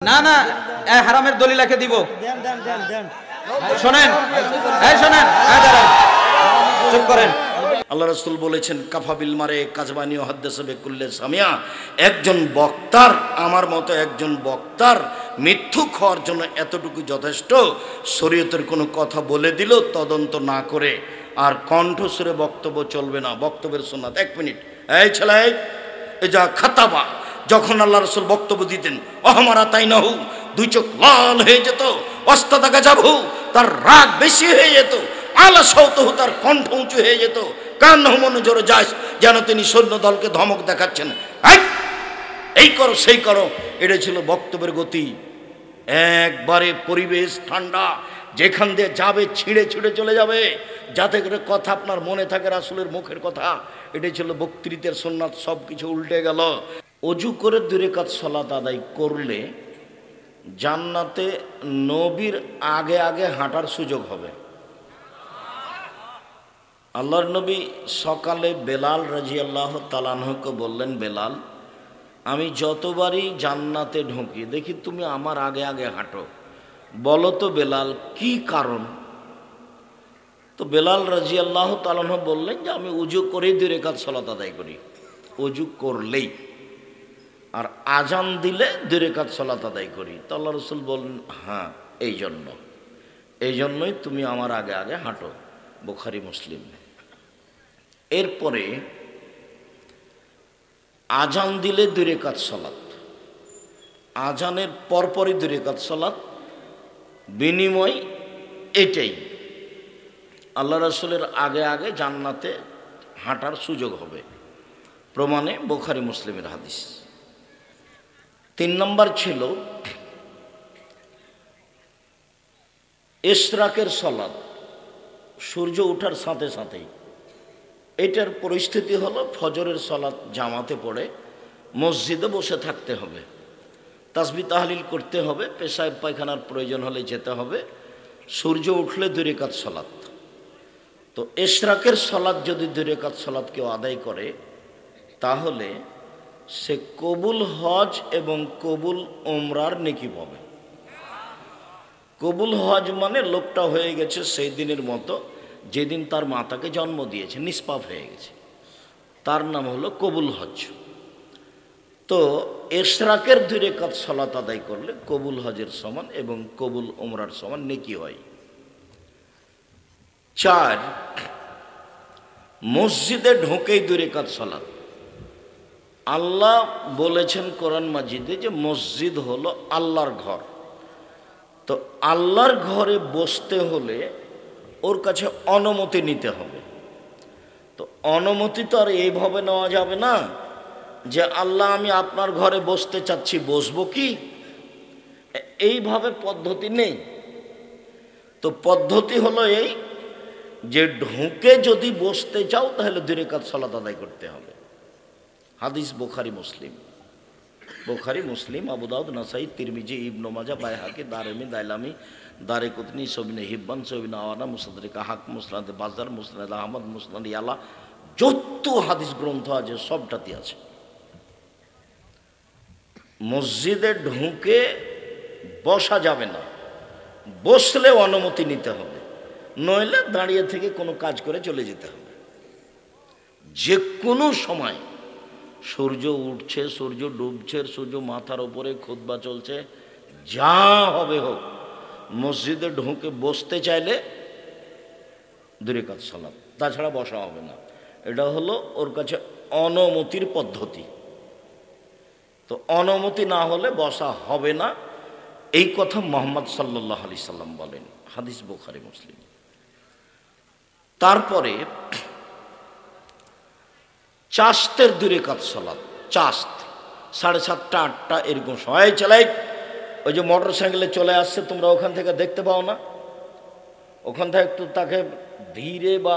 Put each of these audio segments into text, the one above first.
না না, হারামের দলিলাকে দিব। শোনেন, শোনেন, চুপ করেন। আল্লাহ রাসূল বলেছেন, কাফা বিল মারে কাজবানি ও হাদ্দাসা বিকুল্লি সামিয়া, একজন বক্তার, আমার মতো একজন বক্তার মিথ্যুক হওয়ার জন্য এতটুকু যথেষ্ট, শরীয়তের কোনো কথা বলে দিল তদন্ত না করে আর কণ্ঠস্বরে বক্তব্য চলবে না, বক্তব্যের সুন্নাত। 1 মিনিট, এই ছেলে, এই যা খাতাবা, যখন আল্লাহ রাসূল বক্তব্য দিতেন, অহমারা তাই নহু, 2 চোখ লাল হয়ে যেত, অস্তাদা গাজাবু, তার রাগ বেশি হয়ে যেত, আলা সৌতহু, তার কণ্ঠ উঁচু হয়ে যেত, কান্নাহু মনে জোরে যায় যেন তিনি সৈন্য দলকে ধমক দেখাচ্ছেন, এই করো সেই করো। এটা ছিল বক্তব্যের গতি। একবারে পরিবেশ ঠান্ডা, যেখান দিয়ে যাবে ছিঁড়ে ছিঁড়ে চলে যাবে, যাতে করে কথা আপনার মনে থাকে রাসূলের মুখের কথা। এটাই ছিল বক্তৃতার সুন্নাত। সব কিছু উল্টে গেল। অজু করে 2 রাকাত সালাত আদায় করলে জান্নাতে নবীর আগে আগে হাঁটার সুযোগ হবে। আল্লাহর নবী সকালে বেলাল রাদিয়াল্লাহু তাআলা আনহুকে বললেন, বেলাল, আমি যতবারই জান্নাতে ঢুকি দেখি তুমি আমার আগে আগে হাঁটো, বলো তো বেলাল কি কারণ? তো বেলাল রাদিয়াল্লাহু তাআলা আনহু বললেন যে আমি ওযু করেই 2 রাকাত সালাত আদায় করি, ওযু করলেই, আর আজান দিলে 2 রাকাত সালাত আদায় করি। তো আল্লাহ রাসূল বললেন, হ্যাঁ এই জন্যই তুমি আমার আগে আগে হাঁটো। বুখারী মুসলিম। এরপরে আজান দিলে 2 রাকাত সালাত, আজানের পরপরই 2 রাকাত সালাত, বিনিময় এটাই আল্লাহ রাসূলের আগে আগে জান্নাতে হাঁটার সুযোগ হবে। প্রমাণে বুখারী মুসলিমের হাদিস। 3 নম্বর ছিল ইশরাকের সালাত, সূর্য ওঠার সাথে সাথেই। এটার পরিস্থিতি হলো ফজরের সালাত জামাতে পড়ে মসজিদে বসে থাকতে হবে, তাসবিহ তাহলিল করতে হবে, পেশাব পায়খানার প্রয়োজন হলে যেতে হবে, সূর্য উঠলে 2 রাকাত সালাত। তো ইশরাকের সালাত যদি 2 রাকাত সালাত কেউ আদায় করে তাহলে সে কবুল হজ এবং কবুল উমরার নেকি পাবে। কবুল হজ মানে লোকটা হয়ে গেছে সেই দিনের মতো যেদিন তার মাতাকে জন্ম দিয়েছে, নিষ্পাপ হয়ে গেছে, তার নাম হলো কবুল হজ। তো ইশরাকের 2 রাকাত সালাত আদায় করলে কবুল হজের সমান এবং কবুল উমরার সমান নেকি হয়। 4, মসজিদে ঢোকেই 2 রাকাত সালাত। আল্লাহ বলেছেন কোরআন মাজিদে যে মসজিদ হলো আল্লাহর ঘর। তো আল্লাহর ঘরে বসতে হলে ওর কাছে অনুমতি নিতে হবে। তো অনুমতি তো আর এইভাবে নেওয়া যাবে না যে আল্লাহ আমি আপনার ঘরে বসতে চাচ্ছি, বসবো কি? এইভাবে পদ্ধতি নেই। তো পদ্ধতি হলো এই যে ঢুকে যদি বসতে চাও তাহলে 2 রাকাত সালাত আদায় করতে হবে। হাদিস বুখারী মুসলিম। বুখারী মুসলিম, আবু দাউদ, নাসাই, তিরমিজি, ইবনে মাজাহ, বাইহাকি, দারমি, দাইলামি, দারিকুতনি, ইবনে হিব্বান, ইবনে আওয়ানা, মুসনাদ হাক, মুসনাদ বাজার, মুসনাদ আহমদ, মুসনাদ ইয়ালা, যত হাদিস গ্রন্থ আছে সবটাতে আছে। মসজিদে ঢুকে বসা যাবে না, বসলে অনুমতি নিতে হবে, নইলে দাঁড়িয়ে থেকে কোনো কাজ করে চলে যেতে হবে। যে কোনো সময় সূর্য উঠছে, সূর্য ডুবছে, সূর্য মাথার উপরে, খুতবা চলছে, যা হবে হোক, মসজিদে ঢুকে বসতে চাইলে 2 রাকাত সালাত, তাছাড়া বসা হবে না। এটা হলো ওর কাছে অনুমতির পদ্ধতি। তো অনুমতি না হলে বসা হবে না, এই কথা মুহাম্মদ সাল্লাল্লাহু আলাইহি সাল্লাম বলেন। হাদিস বুখারী মুসলিম। তারপরে চাস্তের 2 রাকাত সালাত, চাস্ত 7:30, 8টা এরকম সময় চালাই। ওই যে মোটর সাইকেলে চলে আসছে, তোমরা ওখান থেকে দেখতে পাও না? ওখান থেকে একটু তাকে ধীরে বা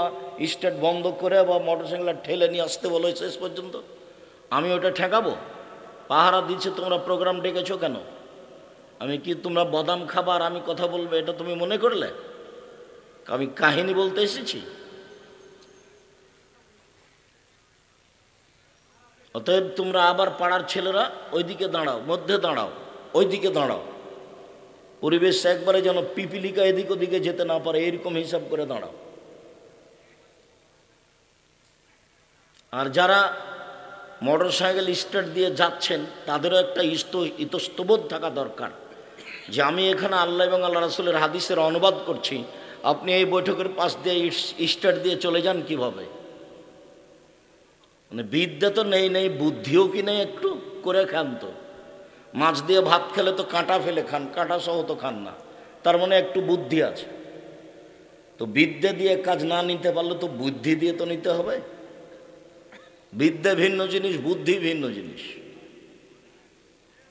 স্টার্ট বন্ধ করে বা মোটর সাইকেল ঠেলে নিয়ে আসতে বলো শেষ পর্যন্ত। আমি ওটা ঠেকাবো? পাহারা দিচ্ছে, তোমরা প্রোগ্রাম ডেকেছো কেন? আমি কি তোমরা বাদাম খাবার আমি কথা বলবো এটা তুমি মনে করলে? আমি কাহিনী বলতে এসেছি। অতএব তোমরা আবার পাড়ার ছেলেরা ওইদিকে দাঁড়াও, মধ্যে দাঁড়াও, ওই দিকে দাঁড়াও, পরিবেশ একবারে যেন পিপিলিকা এদিক ওদিকে যেতে না পারে এরকম হিসাব করে দাঁড়াও। আর যারা মোটর সাইকেল স্টার্ট দিয়ে যাচ্ছেন তাদেরও একটা ইতস্তবোধ থাকা দরকার যে আমি এখানে আল্লাহ এবং আল্লাহ রাসূলের হাদিসের অনুবাদ করছি, আপনি এই বৈঠকের পাশ দিয়ে স্টার্ট দিয়ে চলে যান কিভাবে? মানে বিদ্যা তো নেই, বুদ্ধিও কি নেই? একটু করে খান তো। মাছ দিয়ে ভাত খেলে তো কাঁটা ফেলে খান, কাঁটা সহ তো খান না, তার মানে একটু বুদ্ধি আছে। তো বিদ্যা দিয়ে কাজ না নিতে পারলে তো বুদ্ধি দিয়ে তো নিতে হবে। বিদ্যা ভিন্ন জিনিস, বুদ্ধি ভিন্ন জিনিস।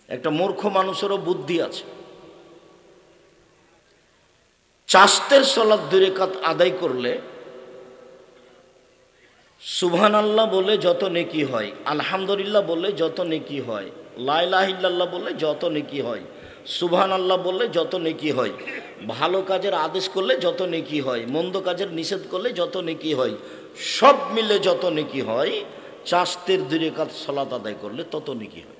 একটা মূর্খ মানুষেরও বুদ্ধি আছে। চাস্তের সালাত 2 রাকাত আদায় করলে সুবহানাল্লাহ বলে যত নেকি হয়, আলহামদুলিল্লাহ বলে যত নেকি হয়, লা ইলাহা ইল্লাল্লাহ বলে যত নেকি হয়, সুবহানাল্লাহ বললে যত নেকি হয়, ভালো কাজের আদেশ করলে যত নেকি হয়, মন্দ কাজের নিষেধ করলে যত নেকি হয়, সব মিলে যত নেকি হয়, চাস্তের 2 রাকাত সালাত আদায় করলে তত নেকি হয়।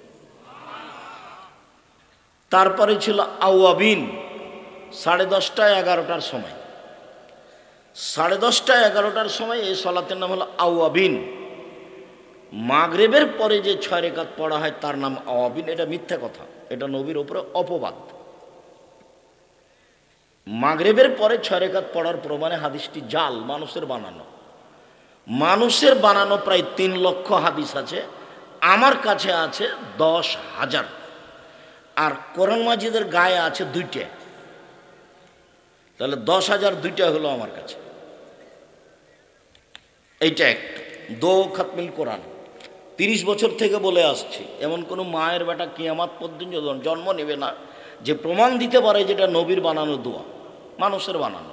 তারপরে ছিল আওয়াবিন, 10:30টা 11টার সময়, 10:30টা 11টার সময় এই সালাতের নাম হলো আওয়াবিন। মাগরিবের পরে যে 6 রাকাত পড়া হয় তার নাম আওয়াবিন। এটা মিথ্যা কথা, এটা নবীর উপরে অপবাদ। মাগরিবের পরে 6 রাকাত পড়ার প্রমাণে হাদিসটি জাল, মানুষের বানানো। মানুষের বানানো প্রায় 3 লক্ষ হাদিস আছে, আমার কাছে আছে 10,000, আর কোরআন মাজিদের গায়ে আছে 2টা। তাহলে 10,000 2টা হলো আমার কাছে। এইটা একটা দো খাতমিল কোরআন 30 বছর থেকে বলে আসছি। এমন কোনো মায়ের বেটা কিয়ামত পর্যন্ত জন্ম নেবে না যে প্রমাণ দিতে পারে যেটা নবীর বানানো দোয়া, মানুষের বানানো।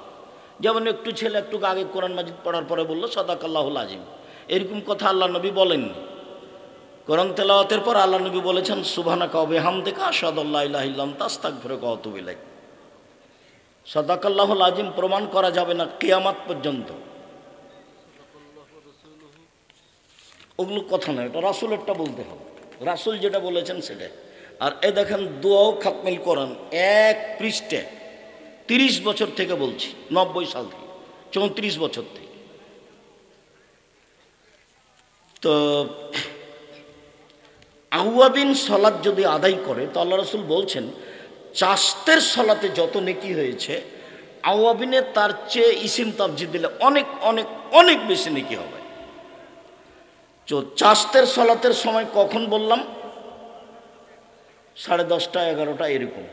যেমন একটু ছেলে একটু আগে কোরআন মাজিদ পড়ার পরে বললো সাদাকাল্লাহুল আজিম, এরকম কথা আল্লাহ নবী বলেননি। কোরআন তেলাওয়াতের পর আল্লাহ নবী বলেছেন সুবহানাকা ওয়া বিহামদিকা আশহাদু আল্লা ইলাহা ইল্লা আনতা আস্তাগফিরুকা ওয়া আতুবু ইলাইক। সাদাকাল্লাহুল আজিম প্রমাণ করা যাবে না কিয়ামত পর্যন্ত। ওগুলো কথা নয়, এটা রাসূলেরটা বলতে হবে, রাসূল যেটা বলেছেন সেটা। আর এ দেখেন দোয়াও খাতমিল কোরআন 1 পৃষ্ঠা, 30 বছর থেকে বলছি, 90 সাল থেকে, 34 বছর থেকে। তো আওয়াবিন সালাত যদি আদায় করে তো আল্লাহ রাসূল বলছেন চাস্তের সালাতে যত নেকি হয়েছে আওয়াবিনে তার চেয়ে ইসিম তাবজিদ দিলে অনেক অনেক অনেক বেশি নেকি হবে। তো চাস্তের সালাতের সময় কখন বললাম? 10:30টা 11টা এরকম।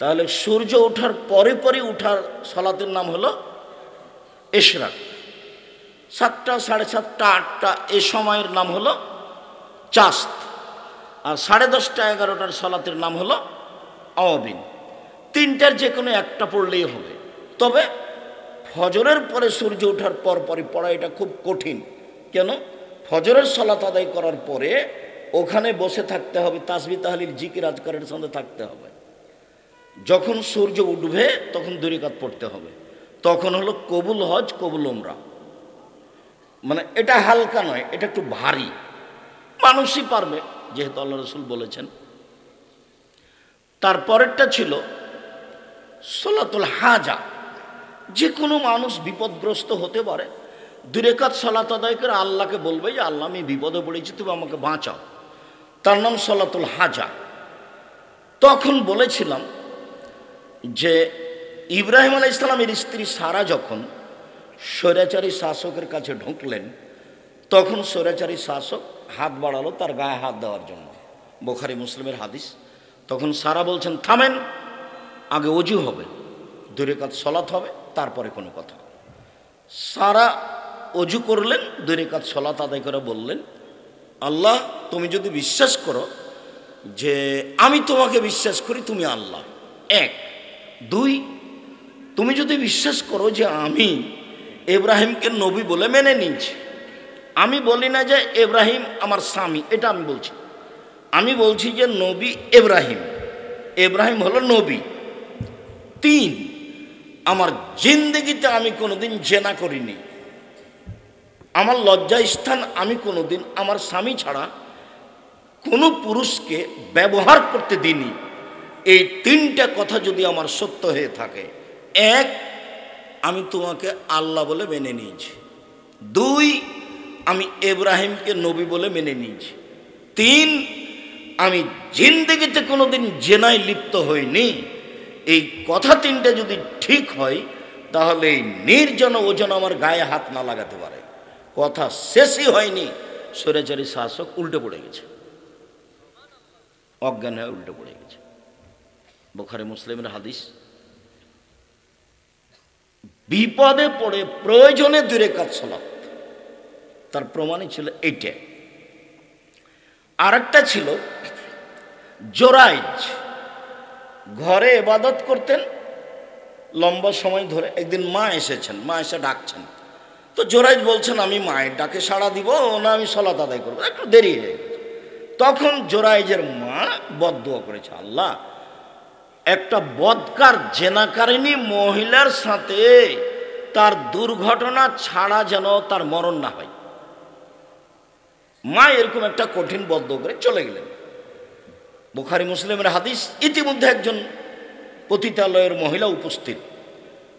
তাহলে সূর্য ওঠার পরে পরে উঠার সালাতের নাম হলো ইশরাক। 7টা 7:30টা 8টা এই সময়ের নাম হলো চাস্ত। আর 10:30টা 11টার সালাতের নাম হলো আওয়াবিন। 3টার যে কোনো একটা পড়লেই হবে। তবে ফজরের পরে সূর্য ওঠার পর পরই পড়া এটা খুব কঠিন। কেন? ফজরের সালাত আদায় করার পরে ওখানে বসে থাকতে হবে, তাসবিহ তাহলিল জিকির আজকারের সঙ্গে থাকতে হবে। যখন সূর্য উঠবে তখন 2 রাকাত পড়তে হবে। তখন হলো কবুল হজ কবুল উমরা। মানে এটা হালকা নয়, এটা একটু ভারী, মানুষই পারবে যেহেতু আল্লাহ রাসূল বলেছেন। তারপরেরটা ছিল সালাতুল হাজা। যে কোনো মানুষ বিপদগ্রস্ত হতে পারে, 2 রাকাত সালাত আদায় করে আল্লাহকে বলবে যে আল্লাহ আমি বিপদে পড়েছি, তুমি আমাকে বাঁচাও। তার নাম সালাতুল হাজা। তখন বলেছিলাম যে ইব্রাহিম আলাইহিস সালামের স্ত্রী সারা যখন স্বৈরাচারী শাসকের কাছে ঢুকলেন তখন স্বৈরাচারী শাসক হাত বাড়ালো তার গায়ে হাত দেওয়ার জন্য, বুখারী মুসলিমের হাদিস। তখন সারা বলছেন থামেন, আগে ওযু হবে, 2 রাকাত সালাত হবে, তারপরে কোনো কথা। সারা ওযু করলেন, 2 রাকাত সালাত আদায় করে বললেন আল্লাহ তুমি যদি বিশ্বাস করো যে আমি তোমাকে বিশ্বাস করি তুমি আল্লাহ, 1। 2 তুমি যদি বিশ্বাস করো যে আমি ইব্রাহিমকে নবী বলে মেনে নিয়েছি, আমি বলি না যে ইব্রাহিম আমার স্বামী, এটা আমি বলছি, আমি বলছি যে নবী ইব্রাহিম, ইব্রাহিম হলো নবী। 3 আমার জিন্দেগিতে আমি কোনোদিন জেনা করিনি, আমার লজ্জা স্থান আমি কোনোদিন আমার স্বামী ছাড়া কোনো পুরুষকে ব্যবহার করতে দিইনি, এই তিনটা কথা যদি আমার সত্য হয়ে থাকে, এক, আমি তোমাকে আল্লাহ বলে মেনে নিয়েছি, দুই, আমি ইব্রাহিমকে নবী বলে মেনে নিয়েছি, তিন, আমি জিন্দেগিতে কোনোদিন জেনায় লিপ্ত হইনি। এই কথা তিনটা যদি ঠিক হয়, তাহলে এই নির্জন ওজন আমার গায়ে হাত না লাগাতে পারে। কথা শেষই হয়নি, স্বৈরাচারী শাসক উল্টে পড়ে গেছে, অজ্ঞান হয়ে উল্টে পড়ে গেছে। বুখারী মুসলিমের হাদিস। বিপদে পড়ে প্রয়োজনে 2 রাকাত সালাত, তার প্রমাণই ছিল এইটা। আরেকটা ছিল জোরাইজ, ঘরে ইবাদত করতেন লম্বা সময় ধরে। একদিন মা এসেছেন, মা এসে ডাকছেন, তো জোরাইজ বলছেন আমি মায়ের ডাকে সাড়া দিব না আমি সালাত আদায় করবো, একটু দেরি হয়ে গেছে। তখন জোরাইজের মা বদদুয়া করেছে, আল্লাহ, একটা বদকার জেনাকারিনী মহিলার সাথে তার দুর্ঘটনা ছাড়া যেন তার মরণ না হয়। মা এরকম একটা কঠিন বদদুয়া করে চলে গেলেন। বুখারী মুসলিমের হাদিস। ইতিমধ্যে একজন পতিতালয়ের মহিলা উপস্থিত,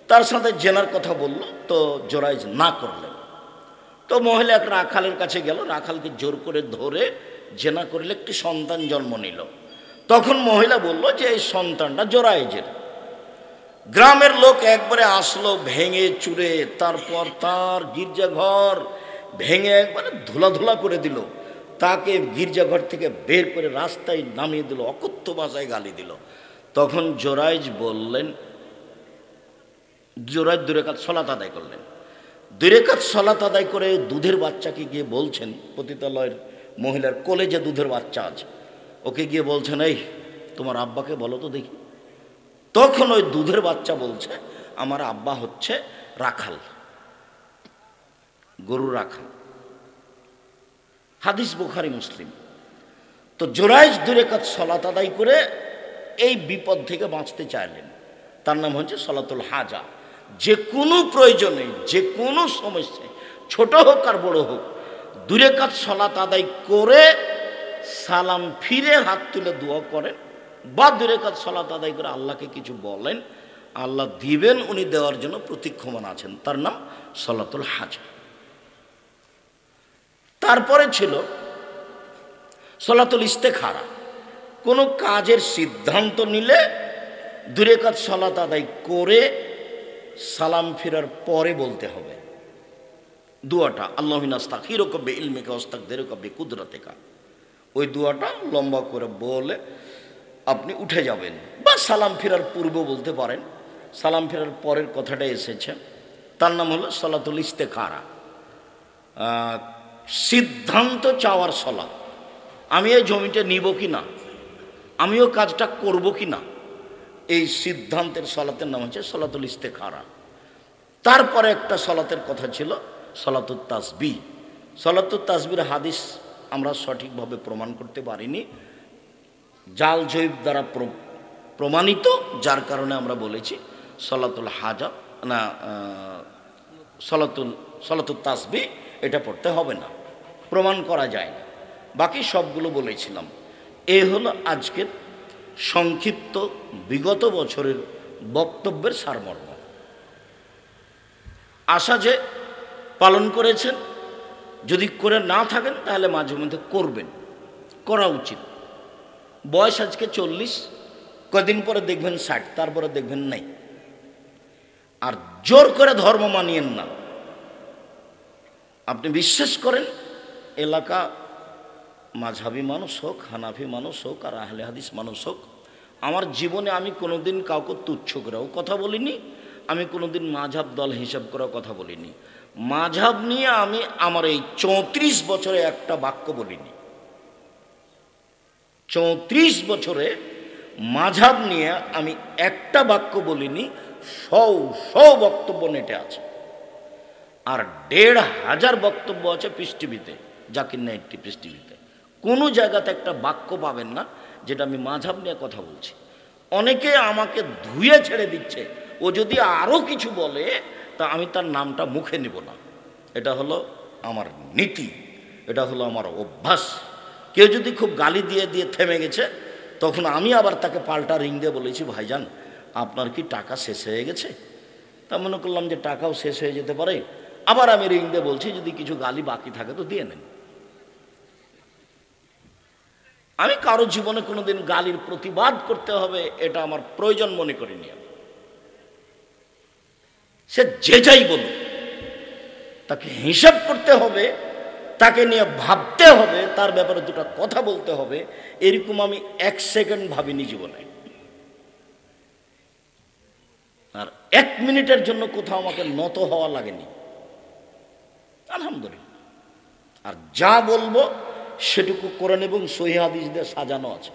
তার সাথে জেনার কথা বলল, তো জোরাইজ না করলেন। তো মহিলা এক রাখালের কাছে গেল, রাখালকে জোর করে ধরে জেনা করলে একটি সন্তান জন্ম নিল। তখন মহিলা বলল যে এই সন্তানটা জোরাইজের। গ্রামের লোক একবারে আসলো ভেঙে চুরে, তারপর তার গির্জাঘর ভেঙে একবারে ধুলা করে দিল, তাকে গির্জাঘর থেকে বের করে রাস্তায় নামিয়ে দিল, অকথ্য ভাষায় গালি দিল। তখন জোরাইজ বললেন, জোরাইজ 2 রাকাত সালাত আদায় করলেন। 2 রাকাত সালাত আদায় করে দুধের বাচ্চাকে গিয়ে বলছেন, পতিতালয়ের মহিলার কোলে যে দুধের বাচ্চা আছে, ওকে গিয়ে বলছেন, এই তোমার আব্বাকে বলো তো দেখি। তখন ওই দুধের বাচ্চা বলছে, আমার আব্বা হচ্ছে রাখাল, গরু রাখাল। হাদিস বুখারী মুসলিম। তো জোরাইজ 2 রাকাত সালাত আদায় করে এই বিপদ থেকে বাঁচতে চাইলেন। তার নাম হচ্ছে সালাতুল হাজা। যে কোনো প্রয়োজনে, যে কোনো সমস্যায়, ছোট হোক আর বড় হোক, 2 রাকাত সালাত আদায় করে সালাম ফিরে হাত তুলে দোয়া করেন, বা 2 রাকাত সালাত আদায় করে আল্লাহকে কিছু বলেন, আল্লাহ দিবেন, উনি দেওয়ার জন্য প্রতীক্ষমান আছেন। তার নাম সালাতুল হাজা। তারপরে ছিল সালাতুল ইস্তেখারা। কোনো কাজের সিদ্ধান্ত নিলে 2 রাকাত সালাত আদায় করে সালাম ফেরার পরে বলতে হবে দোয়াটা, আল্লাহুম্মা আস্তাগফিরুকা বিইলমিকা ওয়াস্তাগফিরুকা বিকুদরাতিকা। ওই দোয়াটা লম্বা করে বলে আপনি উঠে যাবেন, বা সালাম ফেরার পূর্বে বলতে পারেন। সালাম ফেরার পরের কথাটা এসেছে, তার নাম হলো সালাতুল ইস্তেখারা, সিদ্ধান্ত চাওয়ার সালাত। আমি এই জমিটা নিব কি না, আমিও কাজটা করব কি না, এই সিদ্ধান্তের সালাতের নাম হচ্ছে সালাতুল ইস্তেখারা। তারপরে একটা সালাতের কথা ছিল সালাতুত তাসবিহ। সালাতুত তাসবির হাদিস আমরা সঠিকভাবে প্রমাণ করতে পারিনি, জাল জৈব দ্বারা প্রমাণিত, যার কারণে আমরা বলেছি সালাতুল হাজা না, সালাতুত তাসবিহ এটা পড়তে হবে না, প্রমাণ করা যায় না। বাকি সবগুলো বলেছিলাম। এই হলো আজকের সংক্ষিপ্ত বিগত বছরের বক্তব্যের সারমর্ম। আশা যে পালন করেছেন, যদি করে না থাকেন তাহলে মাঝে মধ্যে করবেন, করা উচিত। বয়স আজকে 40, কদিন পরে দেখবেন 60, তারপরে দেখবেন নাই। আর জোর করে ধর্ম মানিয়েন না। আপনি বিশ্বাস করেন এলাকা মাঝহাবি মানুষ হোক, হানাফি মানুষ হোক, আর আহলে হাদিস মানুষ হোক, আমার জীবনে আমি কোনোদিন কাউকে তুচ্ছ করেও কথা বলিনি, আমি কোনোদিন মাঝহাব দল হিসাব করেও কথা বলিনি। মাঝহাব নিয়ে আমি আমার এই 34 বছরে একটা বাক্য বলিনি। 34 বছরে মাঝহাব নিয়ে আমি একটা বাক্য বলিনি, 100 বক্তব্য নেটে আছে, আর 1500 বক্তব্য আছে পৃষ্টিভিতে, জাকির নাইট পৃষ্টিভিতে। কোনো জায়গাতে একটা বাক্য পাবেন না যেটা আমি মাঝহাব নিয়ে কথা বলছি। অনেকে আমাকে ধুয়ে ছেড়ে দিচ্ছে, ও যদি আরও কিছু বলে তা আমি তার নামটা মুখে নেব না। এটা হলো আমার নীতি, এটা হলো আমার অভ্যাস। কেউ যদি খুব গালি দিয়ে দিয়ে থেমে গেছে, তখন আমি আবার তাকে পাল্টা রিং দিয়ে বলেছি, ভাইজান আপনার কি টাকা শেষ হয়ে গেছে? তা মনে করলাম যে টাকাও শেষ হয়ে যেতে পারে, আবার আমি রিং দিয়ে বলছি যদি কিছু গালি বাকি থাকে তো দিয়ে নেন। আমি কারো জীবনে কোনোদিন গালির প্রতিবাদ করতে হবে এটা আমার প্রয়োজন মনে করিনি। সে যে যাই বলুক, তাকে হিসাব করতে হবে, তাকে নিয়ে ভাবতে হবে, তার ব্যাপারে দুটো কথা বলতে হবে, এরকম আমি 1 সেকেন্ড ভাবিনি জীবনে। আর 1 মিনিটের জন্য কোথাও আমাকে নত হওয়া লাগেনি, আলহামদুলিল্লাহ। আর যা বলবো সেটুকু কোরআন এবং সহিহ হাদিস দিয়ে সাজানো আছে,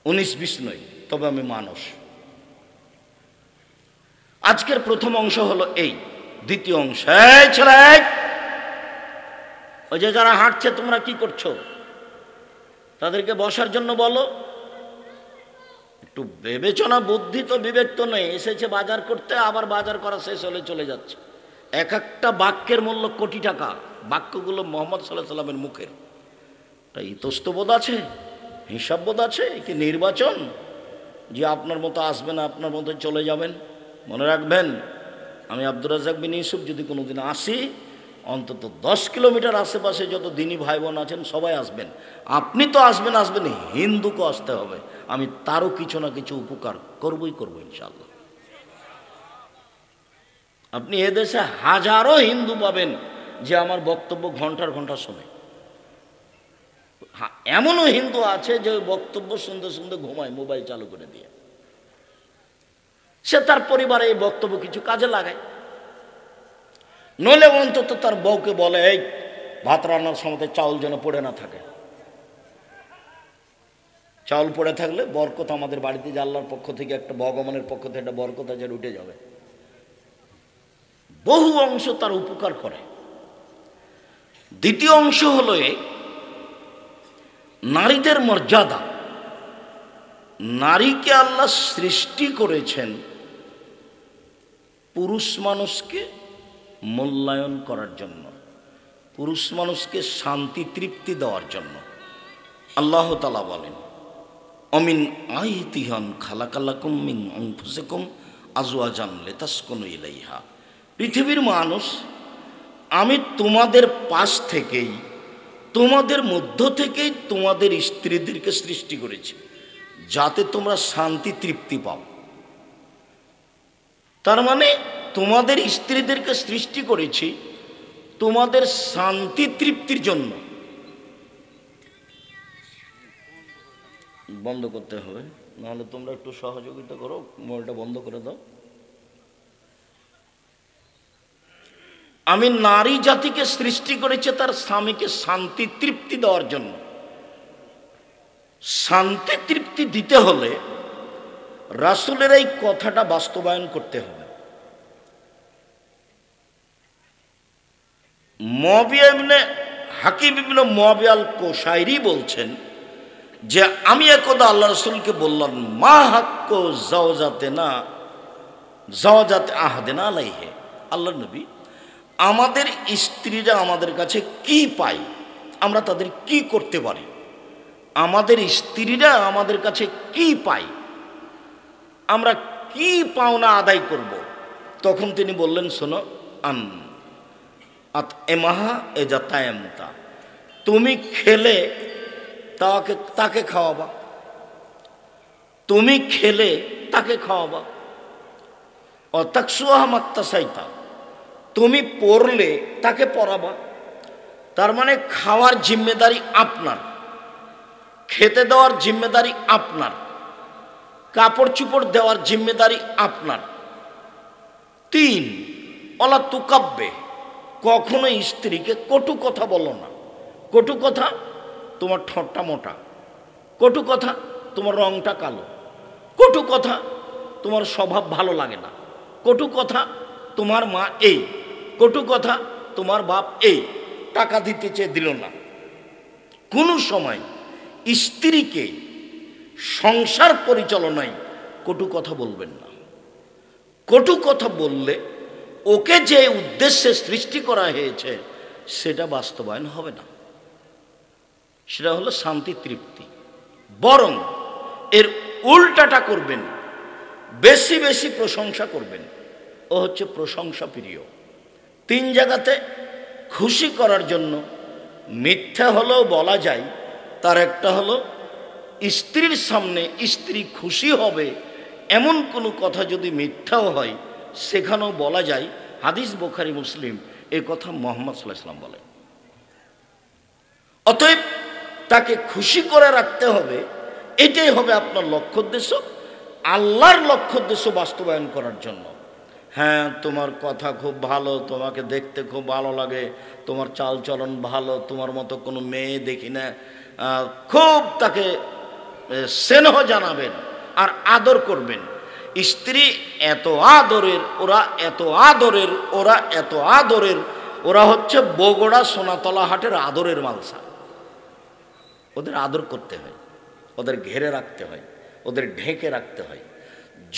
19-20 নয়। তবে আমি মানুষ। আজকের প্রথম অংশ হলো এই। দ্বিতীয় অংশ, এই ছেলে, ওই যে যারা হাঁটছে তোমরা কি করছো, তাদেরকে বসার জন্য বলো। একটু বিবেচনা বুদ্ধি তো বিবেক তো নেই। এসেছে বাজার করতে, আবার বাজার করা শেষ হলে চলে যাচ্ছে। এক একটা বাক্যের মূল্য কোটি টাকা। বাক্যগুলো মোহাম্মদ সাল্লাল্লাহু আলাইহি সাল্লামের মুখের। ইতস্তবোধ আছে, হিসাববোধ আছে কি নির্বাচন যে আপনার মতো আসবে না, আপনার মতো চলে যাবেন? মনে রাখবেন, আমি আব্দুর রাজ্জাক বিন ইউসুফ যদি কোনোদিন আসি, অন্তত 10 কিলোমিটার আশেপাশে যত দিনী ভাই বোন আছেন সবাই আসবেন। আপনি তো আসবেন, হিন্দুকে আসতে হবে। আমি তারও কিছু না কিছু উপকার করবই করবো ইনশাআল্লাহ। আপনি এদেশে হাজারো হিন্দু পাবেন যে আমার বক্তব্য ঘন্টার ঘন্টা শোনে। এমনও হিন্দু আছে যে বক্তব্য শুনতে শুনতে ঘুমায় মোবাইল চালু করে দিয়ে। সে তার পরিবারে এই বক্তব্য কিছু কাজে লাগায়, নইলে অন্তত তার বউকে বলে, এই ভাত রান্নার সময় চাউল যেন পড়ে না থাকে। চাউল পড়ে থাকলে বরকত আমাদের বাড়িতে যে আল্লাহর পক্ষ থেকে একটা, ভগবানের পক্ষ থেকে একটা বরকত আছে, উঠে যাবে। বহু অংশ তার উপকার করে। দ্বিতীয় অংশ হলো এই নারীদের মর্যাদা। নারীকে আল্লাহ সৃষ্টি করেছেন পুরুষ মানুষকে মূল্যায়ন করার জন্য, পুরুষ মানুষকে শান্তি তৃপ্তি দেওয়ার জন্য। আল্লাহ তাআলা বলেন, অমিন আয়াতিহি খালাকালাকুম মিন আনফুসিকুম আজওয়াজান লিতাসকুনু ইলাইহা। পৃথিবীর মানুষ, আমি তোমাদের পাশ থেকেই, তোমাদের মধ্য থেকেই তোমাদের স্ত্রীদেরকে সৃষ্টি করেছি যাতে তোমরা শান্তি তৃপ্তি পাও। তার মানে তোমাদের স্ত্রীদেরকে সৃষ্টি করেছি তোমাদের শান্তি তৃপ্তির জন্য। বন্ধ করতে হবে, নাহলে তোমরা একটু সহযোগিতা করো, মোবাইলটা বন্ধ করে দাও। আমি নারী জাতিকে সৃষ্টি করেছি তার স্বামীকে শান্তি তৃপ্তি দেওয়ার জন্য। শান্তি তৃপ্তি দিতে হলে রাসূলের এই কথাটা বাস্তবায়ন করতে হবে। মুআবিয়া ইবনে হাকিম ইবনে মুআবিয়া আল কোশাইরি বলছেন যে আমি একদা আল্লাহ রাসূলকে বললাম, মা হাক্কু যাওজাতিনা যাওজাত আহদিনা আলাইহি। আল্লাহর নবী, আমাদের স্ত্রীরা আমাদের কাছে কি পায়, আমরা তাদের কি করতে পারি? আমাদের স্ত্রীরা আমাদের কাছে কি পায়, আমরা কি পাওনা আদায় করব? তখন তিনি বললেন, শোনো, আন আত এমাহা এজা তায়ামতা, তুমি খেলে তাকে খাওয়াবা, তুমি খেলে তাকে খাওয়াবা। অতাকসুহা মাত্তাসাইতা, তুমি পড়লে তাকে পড়াবা। তার মানে খাওয়ার জিম্মেদারি আপনার, খেতে দেওয়ার জিম্মেদারি আপনার, কাপড় চুপড় দেওয়ার জিম্মেদারি আপনার। 3, অলা তুকাব্বে, কখনো স্ত্রীকে কটু কথা বলো না। কটু কথা, তোমার ঠোঁটটা মোটা। কটু কথা, তোমার রংটা কালো। কটু কথা, তোমার স্বভাব ভালো লাগে না। কটু কথা, তোমার মা এই। কটু কথা, তোমার বাপ এই, টাকা দিতে চেয়ে দিল না। কোনো সময় স্ত্রীকে সংসার পরিচালনায় কটু কথা বলবেন না। কটু কথা বললে ওকে যে উদ্দেশ্যে সৃষ্টি করা হয়েছে সেটা বাস্তবায়ন হবে না। সেটা হলো শান্তি তৃপ্তি। বরং এর উল্টাটা করবেন, বেশি বেশি প্রশংসা করবেন। ও হচ্ছে প্রশংসা প্রিয়। 3 জায়গাতে খুশি করার জন্য মিথ্যা হলেও বলা যায়। তার একটা হলো স্ত্রীর সামনে স্ত্রী খুশি হবে এমন কোনো কথা যদি মিথ্যাও হয় সেখানেও বলা যায়। হাদিস বুখারী মুসলিম, এই কথা মুহাম্মদ সাল্লাল্লাহু আলাইহি ওয়াসাল্লাম বলে। অতএব তাকে খুশি করে রাখতে হবে, এটাই হবে আপনার লক্ষ্য উদ্দেশ্য, আল্লাহর লক্ষ্য উদ্দেশ্য বাস্তবায়ন করার জন্য। হ্যাঁ, তোমার কথা খুব ভালো, তোমাকে দেখতে খুব ভালো লাগে, তোমার চালচলন ভালো, তোমার মতো কোনো মেয়ে দেখি না, খুব তাকে স্নেহ জানাবেন আর আদর করবেন। স্ত্রী এত আদরের, ওরা এত আদরের, ওরা এত আদরের, ওরা হচ্ছে বগুড়া সোনাতলা হাটের আদরের মালসা। ওদের আদর করতে হয়, ওদের ঘেরে রাখতে হয়, ওদের ঢেকে রাখতে হয়।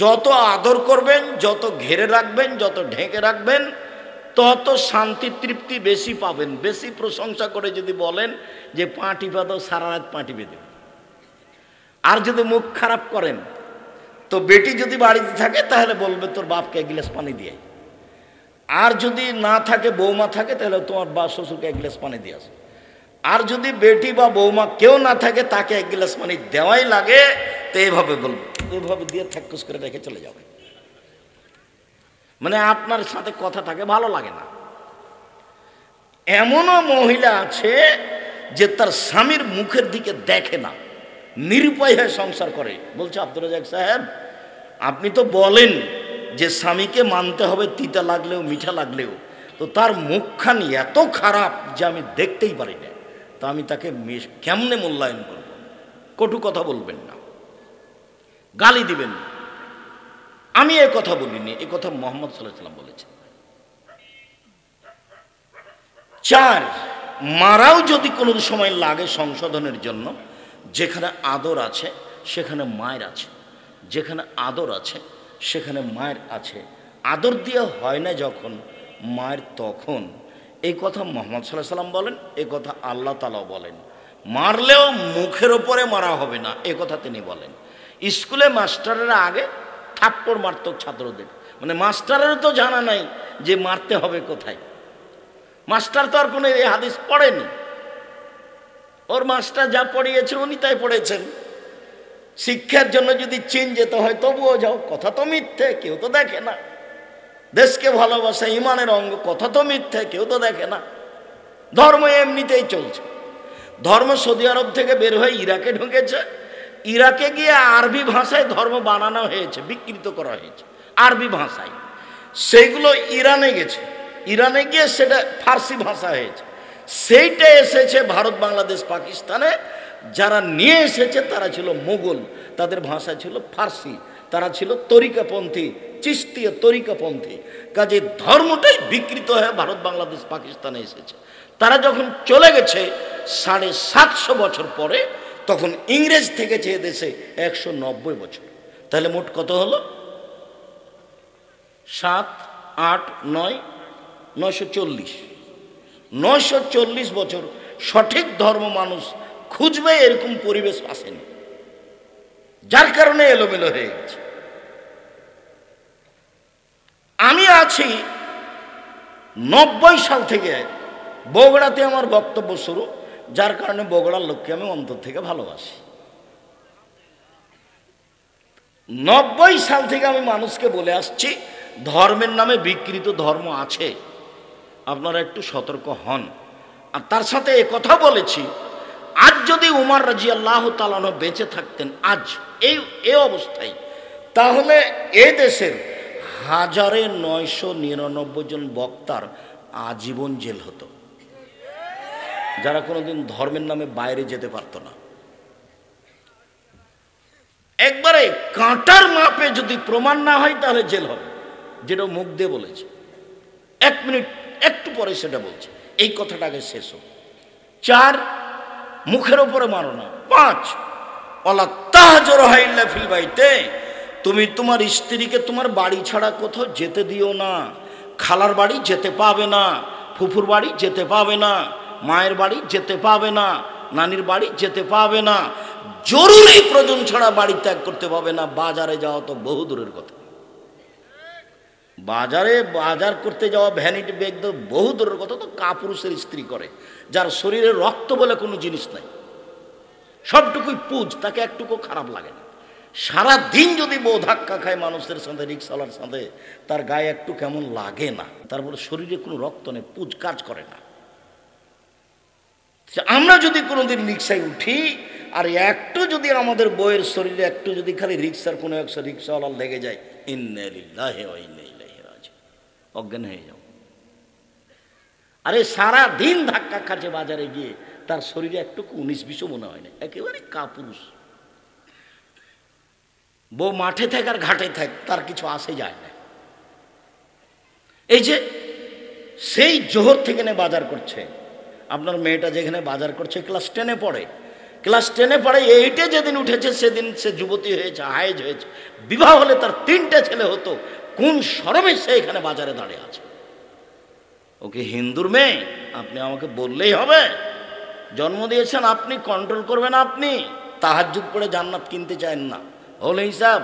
যত আদর করবেন, যত ঘেরে রাখবেন, যত ঢেকে রাখবেন, তত শান্তি তৃপ্তি বেশি পাবেন। বেশি প্রশংসা করে যদি বলেন যে পা টিপা দাও, সারা রাত পা টিপে দেবে। আর যদি মুখ খারাপ করেন তো বেটি যদি বাড়িতে থাকে তাহলে বলবে তোর বাপকে 1 গ্লাস পানি দিয়ে। আর যদি না থাকে, বৌমা থাকে, তাহলে তোমার বাপ শ্বশুরকে 1 গ্লাস পানি দিয়ে আসো। আর যদি বেটি বা বৌমা কেউ না থাকে, তাকে 1 গ্লাস পানি দেওয়াই লাগে, তো এইভাবে বলবো, এইভাবে দিয়ে থাকুস করে রেখে চলে যাবে। মানে আপনার সাথে কথাটাকে ভালো লাগে না। এমনও মহিলা আছে যে তার স্বামীর মুখের দিকে দেখে না, নিরুপায় হয়ে সংসার করে। বলছে আব্দুর রাজ্জাক সাহেব, আপনি তো বলেন যে স্বামীকে মানতে হবে তিতা লাগলেও মিঠা লাগলেও, তো তার মুখখানি এত খারাপ যে আমি দেখতেই পারি না, তো আমি তাকে কেমনে মূল্যায়ন করব? কটু কথা বলবেন না, গালি দিবেন না। আমি এ কথা বলিনি, এ কথা মুহাম্মদ সাল্লাল্লাহু আলাইহি ওয়াসাল্লাম বলেছেন। 4, মারাও যদি কোনো সময় লাগে সংশোধনের জন্য, যেখানে আদর আছে সেখানে মায়ের আছে, যেখানে আদর আছে সেখানে মায়ের আছে। আদর দিয়ে হয় না যখন মায়ের তখন। এই কথা মুহাম্মদ সাল্লাল্লাহু আলাইহি ওয়াসাল্লাম বলেন, এই কথা আল্লাহ তাআলাও বলেন। মারলেও মুখের ওপরে মারা হবে না, এ কথা তিনি বলেন। স্কুলে মাস্টারেরা আগে থাপ্পড় মারত ছাত্রদের, মানে মাস্টারের তো জানা নাই যে মারতে হবে কোথায়। মাস্টার তো আর কোনো এই হাদিস পড়েনি, ওর মাস্টার যা পড়িয়েছে উনি তাই পড়েছেন। শিক্ষার জন্য যদি চীন যেতে হয় তবুও যাও, কথা তো মিথ্যে, কেউ তো দেখে না। দেশকে ভালোবাসা ইমানের অঙ্গ, কথা তো মিথ্যে, কেউ তো দেখে না। ধর্ম এমনিতেই চলছে। ধর্ম সৌদি আরব থেকে বের হয়ে ইরাকে ঢুকেছে, ইরাকে গিয়ে আরবি ভাষায় ধর্ম বানানো হয়েছে, বিকৃত করা হয়েছে আরবি ভাষায়। সেইগুলো ইরানে গেছে, ইরানে গিয়ে সেটা ফার্সি ভাষা হয়েছে। সেইটা এসেছে ভারত, বাংলাদেশ, পাকিস্তানে। যারা নিয়ে এসেছে তারা ছিল মোগল, তাদের ভাষা ছিল ফার্সি, তারা ছিল তরিকাপন্থী, চিশতিয়া তরিকাপন্থী। কাজে ধর্মটাই বিকৃত হয়ে ভারত, বাংলাদেশ, পাকিস্তানে এসেছে। তারা যখন চলে গেছে 750 বছর পরে, তখন ইংরেজ থেকেছে এদেশে 190 বছর। তাহলে মোট কত হলো? 7, 8, 9, 940। 940 বছর সঠিক ধর্ম মানুষ খুঁজবে, এরকম পরিবেশ আসেনি, যার কারণে এলোমেলো হয়ে গেছে। আমি আছি 90 সাল থেকে বগুড়াতে আমার বক্তব্য শুরু, যার কারণে বগুড়ার লোককে আমি অন্তর থেকে ভালোবাসি। 90 সাল থেকে আমি মানুষকে বলে আসছি ধর্মের নামে বিকৃত ধর্ম আছে, আপনারা একটু সতর্ক হন। আর তার সাথে এ কথা বলেছি, আজ যদি উমর রাদিয়াল্লাহু তাআলা আনহু বেঁচে থাকতেন আজ এই অবস্থায়, তাহলে এ দেশের 1999 জন বক্তার আজীবন জেল হতো, যারা কোনোদিন ধর্মের নামে বাইরে যেতে পারতো না। একবারে কাঁটার মাপে যদি প্রমাণ না হয় তাহলে জেল হবে, যেটা মুখ দিয়ে বলেছে। 1 মিনিট একটু পরে সেটা বলছে, এই কথাটা আগে শেষ হোক। 4, মুখের ওপরে মারো না। 5, ওয়ালা তাহজুরহা ইল্লা ফিল বাইতে, তুমি তোমার স্ত্রীকে তোমার বাড়ি ছাড়া কোথাও যেতে দিও না। খালার বাড়ি যেতে পাবে না, ফুফুর বাড়ি যেতে পাবে না, মায়ের বাড়ি যেতে পাবে না, নানির বাড়ি যেতে পাবে না। জরুরি প্রয়োজন ছাড়া বাড়ি ত্যাগ করতে পারবে না। বাজারে যাওয়া তো বহু দূরের কথা। বাজার করতে যাওয়া ভ্যানিটি ব্যাগ তো বহু দূরের কথা। তো কাপুরুষের স্ত্রী করে, যার শরীরে রক্ত বলে কোনো জিনিস নাই, সবটুকুই পুজ, তাকে একটুকু খারাপ লাগে না। সারা দিন যদি বউ ধাক্কা খায় মানুষের সাথে, রিক্সাওয়ালার সাথে, তার গায়ে একটু কেমন লাগে না? তারপরে শরীরে কোনো রক্ত নেই, পুজ কাজ করে না। আমরা যদি কোনোদিন রিক্সায় উঠি আর একটু যদি আমাদের বইয়ের শরীরে একটু যদি খালি রিক্সার কোনো একশো রিক্সাওয়ালা লেগে যায়, ইন্না লিল্লাহি ওয়া ইন্না ইলাইহি রাজিউন, অজ্ঞান হয়ে যাও। আরে সারা দিন ধাক্কা খাচ্ছে বাজারে গিয়ে, তার শরীরে একটুকু 19-20 মনে হয় না, একেবারে কাপুরুষ। বউ মাঠে থাক আর ঘাটে থাক, তার কিছু আসে যায় না। এই যে সেই জোহর থেকে বাজার করছে, আপনার মেয়েটা যেখানে বাজার করছে ক্লাস 10-এ পড়ে, ক্লাস 10-এ পড়ে, 8-এ যেদিন উঠেছে সেদিন সে যুবতী হয়েছে, হায়েজ হয়েছে। বিবাহ হলে তার 3টে ছেলে হতো, কোন শরমে সে এখানে বাজারে দাঁড়িয়ে আছে? ওকে হিন্দুর মেয়ে, আপনি আমাকে বললেই হবে? জন্ম দিয়েছেন আপনি, কন্ট্রোল করবেন আপনি। তাহাজ্জুদ পড়ে জান্নাত কিনতে চান না, হলে হিসাব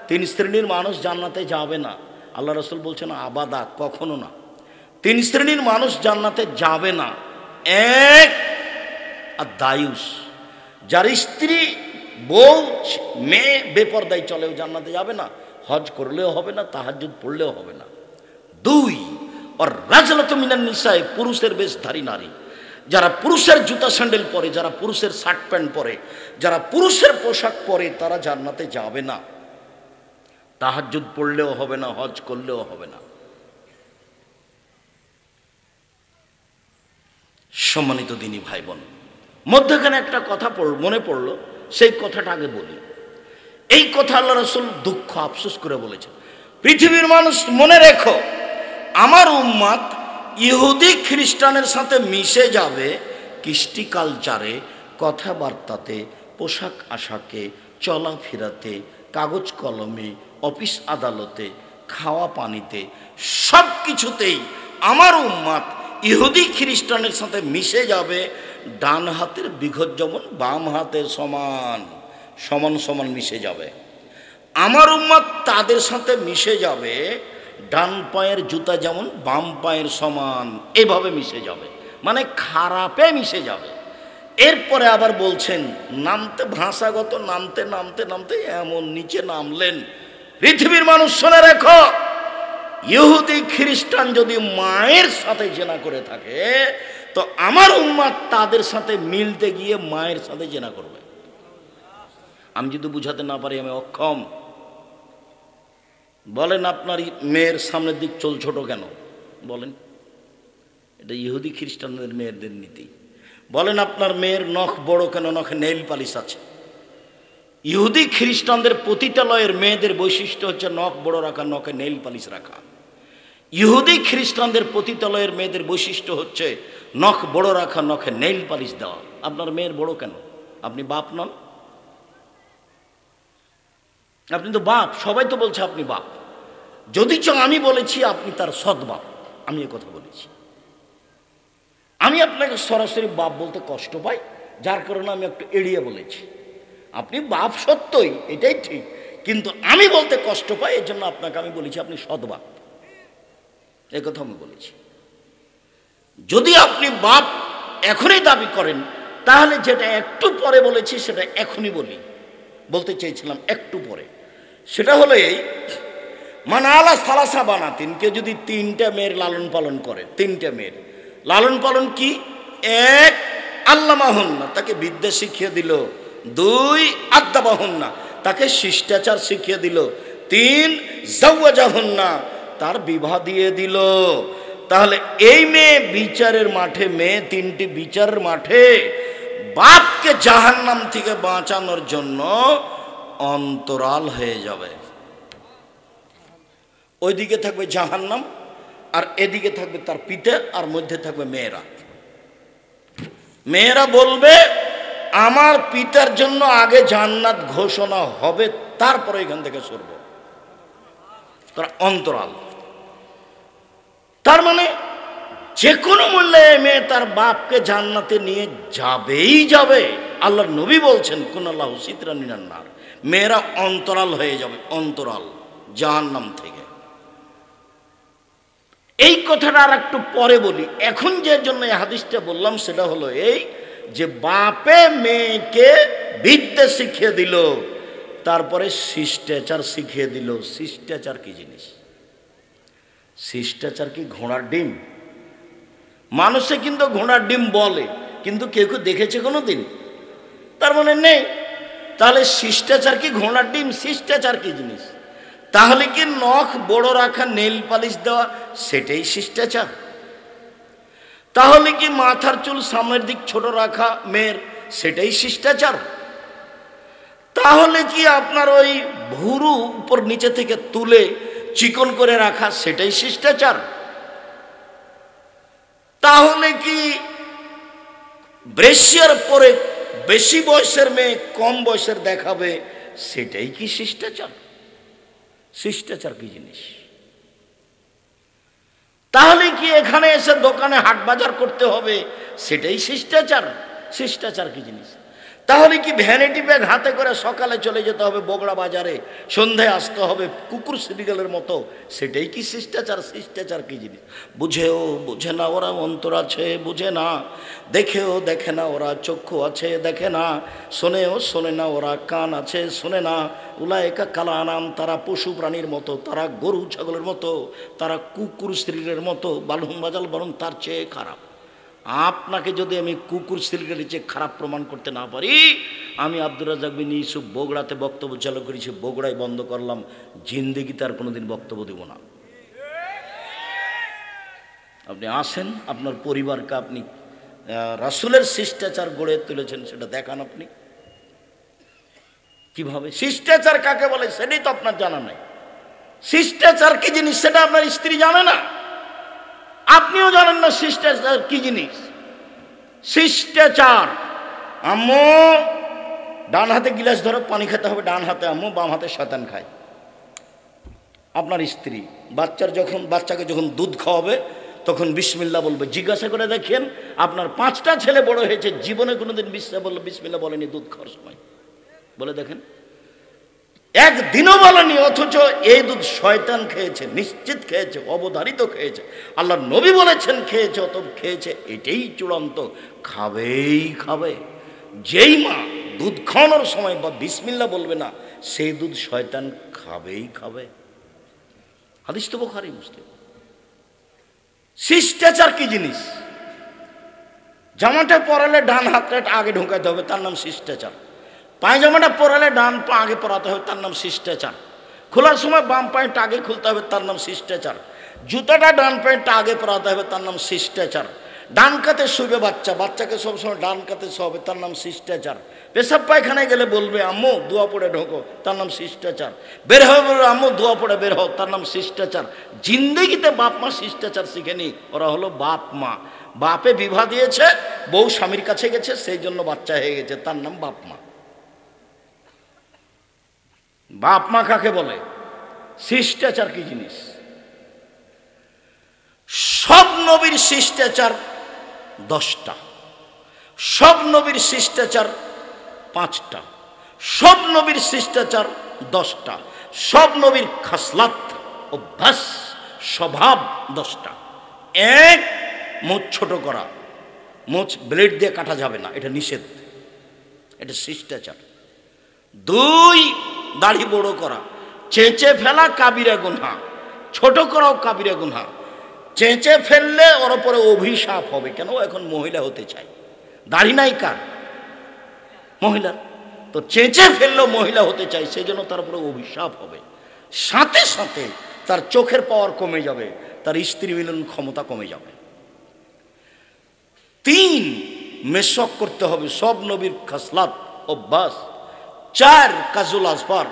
3 শ্রেণীর মানুষ জান্নাতে যাবে না। আল্লাহ রসুল বলছেন আবাদা, কখনো না। 3 শ্রেণীর মানুষ জান্নাতে যাবে না। এক, আর দায়ুস, যার স্ত্রী বউ মেয়ে বেপরদায় চলেও জান্নাতে যাবে না, হজ করলেও হবে না, তাহাজ্জুদ পড়লেও হবে না। 2, আর রাজলাতু মিনান নিসায়ে, পুরুষের বেশধারী নারী, যারা পুরুষের জুতা স্যান্ডেল পরে, যারা পুরুষের শার্ট প্যান্ট পরে, যারা পুরুষের পোশাক পরে, তারা জান্নাতে যাবে না। তাহাজ্জুদ পড়লেও হবে না, হজ করলেও হবে না। সম্মানিত দিনী ভাই বোন, মধ্যখানে একটা কথা মনে পড়লো, সেই কথাটা আগে বলি। এই কথা আল্লাহ রাসূল দুঃখ আফসোস করে বলেছেন, পৃথিবীর মানুষ মনে রেখো, আমার উম্মাত ইহুদি খ্রিস্টানের সাথে মিশে যাবে কৃষ্টি কালচারে, কথাবার্তাতে, পোশাক আশাকে, চলাফেরাতে, কাগজ কলমে, অফিস আদালতে, খাওয়া পানিতে, সব কিছুতেই আমার উম্মাত ইহুদি খ্রিস্টানের সাথে মিশে যাবে। ডান হাতের বিঘত যেমন বাম হাতের সমান, সমান সমান মিশে যাবে। আমার উম্মাত তাদের সাথে মিশে যাবে ডান পায়ের জুতা যেমন বাম পায়ের সমান, এভাবে মিশে যাবে, মানে খারাপে মিশে যাবে। এরপরে আবার বলছেন নামতে, ভাষাগত নামতে নামতে নামতে এমন নিচে নামলেন, পৃথিবীর মানুষ শুনে রেখো, ইহুদি খ্রিস্টান যদি মায়ের সাথে জেনা করে থাকে, তো আমার উম্মাত তাদের সাথে মিলতে গিয়ে মায়ের সাথে জেনা করবে। আমি যদি বুঝাতে না পারি আমি অক্ষম। বলেন আপনার মেয়ের সামনের দিক চোল ছোট কেন? বলেন, এটা ইহুদি খ্রিস্টানদের মেয়েদের নীতি। বলেন আপনার মেয়ের নখ বড় কেন? নখে নেইল পালিশ আছে। ইহুদি খ্রিস্টানদের পতিতালয়ের মেয়েদের বৈশিষ্ট্য হচ্ছে নখ বড় রাখা, নখে নেইল পালিশ রাখা। ইহুদি খ্রিস্টানদের পতিতালয়ের মেয়েদের বৈশিষ্ট্য হচ্ছে নখ বড় রাখা, নখে নেইল পালিশ দেওয়া। আপনার মেয়ের বড় কেন? আপনি বাপ নন? আপনি তো বাপ, সবাই তো বলছে আপনি বাপ। যদি চ আমি বলেছি আপনি তার সৎ বাপ, আমি এ কথা বলেছি। আমি আপনাকে সরাসরি বাপ বলতে কষ্ট পাই, যার কারণে আমি একটু এড়িয়ে বলেছি। আপনি বাপ সত্যই, এটাই ঠিক, কিন্তু আমি বলতে কষ্ট পাই, এর জন্য আপনাকে আমি বলেছি আপনি সৎ বাপ, এ কথা আমি বলেছি। যদি আপনি বাপ এখনই দাবি করেন, তাহলে যেটা একটু পরে বলেছি সেটা এখনই বলতে চেয়েছিলাম একটু পরে। সেটা হলো এই, মানে আলা সালাসা বানাতিন, কেউ যদি 3টে মেয়ের লালন পালন করে, 3টে মেয়ের লালন পালন কি? 1, আল্লামাহুন্না, তাকে বিদ্যা শিখিয়ে দিল। 2, আদ্দাবাহুন্না, তাকে শিষ্টাচার শিখিয়ে দিল। 3, জাওয়াজাহুন্না, তার বিবাহ দিয়ে দিল। তাহলে এই মেয়ে বিচারের মাঠে, মেয়ে 3টি বিচারের মাঠে বাপকে জাহান্নাম থেকে বাঁচানোর জন্য অন্তরাল হয়ে যাবে। ওইদিকে থাকবে জাহান্নাম, আর এদিকে থাকবে তার পিতা, আর মধ্যে থাকবে মেয়েরা। মেয়েরা বলবে আমার পিতার জন্য আগে জান্নাত ঘোষণা হবে, তারপরে এখান থেকে সরব। তার অন্তরাল, তার মানে যে কোনো মূল্যে মেয়ে তার বাপকে জান্নাতে নিয়ে যাবেই যাবে। আল্লাহর নবী বলছেন কুনাল্লাহু সিতরান মিনান নার, মেয়েরা অন্তরাল হয়ে যাবে, অন্তরাল জাহান্নাম থেকে। এই কথাটা আর একটু পরে বলি। এখন যে জন্য এই হাদিসটা বললাম সেটা হলো এই যে বাপে মেয়েকে বিদ্যা শিখিয়ে দিল, তারপরে শিষ্টাচার শিখিয়ে দিল। শিষ্টাচার কি জিনিস? শিষ্টাচার কি ঘোড়ার ডিম? মানুষে কিন্তু ঘোড়ার ডিম বলে, কিন্তু কেউ কেউ দেখেছে কোনো দিন? তার মানে নেই। তাহলে শিষ্টাচার কি ঘোড়ার ডিম? শিষ্টাচার কি জিনিস? তাহলে কি নখ বড় রাখা, নেল পালিশ দেওয়া, সেটাই শিষ্টাচার? তাহলে কি মাথার চুল সামনের দিক ছোট রাখা মেয়ের, সেটাই শিষ্টাচার? তাহলে কি আপনার ওই ভুরু উপর নিচে থেকে তুলে চিকন করে রাখা, সেটাই শিষ্টাচার? তাহলে কি ব্রেশিয়ার পরে বেশি বয়সের মেয়ে কম বয়সের দেখাবে, সেটাই কি শিষ্টাচার? শিষ্টাচার কি জিনিস? তাহলে কি এখানে এসে দোকানে হাট বাজার করতে হবে, সেটাই শিষ্টাচার? শিষ্টাচার কি জিনিস? তাহলে কি ভ্যানিটি ব্যাগ হাতে করে সকালে চলে যেতে হবে বগড়া বাজারে, সন্ধ্যায় আসতে হবে কুকুর সিরিয়ালের মতো, সেটাই কি শিষ্টাচার? শিষ্টাচার কি জিনিস? বুঝেও বুঝে না ওরা, অন্তর আছে বুঝে না, দেখেও দেখে না ওরা, চক্ষু আছে দেখে না, শোনেও শোনে না ওরা, কান আছে শোনে না। উলায়েকা কাল আনাম, তারা পশু প্রাণীর মতো, তারা গরু ছাগলের মতো, তারা কুকুর সিরিয়ালের মতো, বালহুম বাজাল, বরং তার চেয়ে খারাপ। আপনাকে যদি আমি কুকুর সিলকের চেয়ে খারাপ প্রমাণ করতে না পারি, আমি আব্দুর রাজ্জাক বিন ইউসুফ বগুড়াতে বক্তব্য চালু করেছি, বগুড়ায় বন্ধ করলাম, জিন্দেগিতে আর কোনোদিন বক্তব্য দেব না। আপনি আসেন, আপনার পরিবারকে আপনি রাসূলের শিষ্টাচার গড়ে তুলেছেন, সেটা দেখান আপনি কিভাবে। শিষ্টাচার কাকে বলে সেটাই তো আপনার জানা নাই। শিষ্টাচার কি জিনিস সেটা আপনার স্ত্রী জানে না, আপনিও জানেন না শিষ্টাচার কি জিনিস। শিষ্টাচার, আম্মু ডান হাতে গিলাস ধরো, পানি খেতে হবে ডান হাতে, আম্মু বাম হাতে শয়তান খায়। আপনার স্ত্রী বাচ্চাকে যখন দুধ খাওয়াবে তখন বিসমিল্লাহ বলবে। জিজ্ঞাসা করে দেখেন, আপনার 5টা ছেলে বড় হয়েছে, জীবনে কোনোদিন বিসমিল্লাহ বলেনি দুধ খাওয়ার সময়? বলে দেখেন, একদিনও বলেনি, অথচ এই দুধ শয়তান খেয়েছে, নিশ্চিত খেয়েছে, অবধারিত খেয়েছে। আল্লাহর নবী বলেছেন খেয়েছে, অত খেয়েছে, এটাই চূড়ান্ত, খাবেই খাবে। যেই মা দুধ খাওয়ানোর সময় বা বিসমিল্লাহ বলবে না, সেই দুধ শয়তান খাবেই খাবে। হাদিস তো বুখারী মুসলিম। শিষ্টাচার কি জিনিস? জামাটা পরালে ডান হাতটা আগে ঢোকাতে হবে, তার নাম শিষ্টাচার। পায়জামাটা পরালে ডান পা আগে পরাতে হবে, তার নাম শিষ্টাচার। খোলার সময় বাম পায়েটা আগে খুলতে হবে, তার নাম শিষ্টাচার। জুতাটা ডান পায়েটা আগে পরাতে হবে, তার নাম শিষ্টাচার। ডান কাতে শুবে বাচ্চাকে সবসময় ডান কাতে শোবে, তার নাম শিষ্টাচার। পেশাব পায়খানায় গেলে বলবে আম্মু দোয়া পড়ে ঢোকো, তার নাম শিষ্টাচার। বের হবে বলবে আম্মু দোয়া পড়ে বের হও, তার নাম শিষ্টাচার। জিন্দেগিতে বাপ মা শিষ্টাচার শিখেনি, ওরা হলো বাপ মা। বাপে বিবাহ দিয়েছে, বউ স্বামীর কাছে গেছে, সেই জন্য বাচ্চা হয়ে গেছে, তার নাম বাপ মা। বাপ মা কাকে বলে? শিষ্টাচার কি জিনিস? সব নবীর শিষ্টাচার 10টা, সব নবীর শিষ্টাচার 5টা, সব নবীর শিষ্টাচার 10টা, সব নবীর খাসলাত, অভ্যাস, স্বভাব 10টা। এক, মুখ ছোট করা, মুখ ব্লেড দিয়ে কাটা যাবে না, এটা নিষেধ, এটা শিষ্টাচার। 2, দাড়ি বড় করা, চেঁচে ফেলা কাবিরা গুনহা, ছোট করাও কাবিরা গুনহা। চেঁচে ফেললে ওর উপরে অভিশাপ হবে। কেন? এখন মহিলা হতে চাই, দাড়ি নাই কার? মহিলার। তো চেঁচে ফেললেও মহিলা হতে চাই, সেই জন্য তার উপরে অভিশাপ হবে। সাথে সাথে তার চোখের পাওয়ার কমে যাবে, তার স্ত্রী মিলন ক্ষমতা কমে যাবে। 3, মেশক করতে হবে, সব নবীর খাসলাত, অভ্যাস। 4, কাজুল আসফার,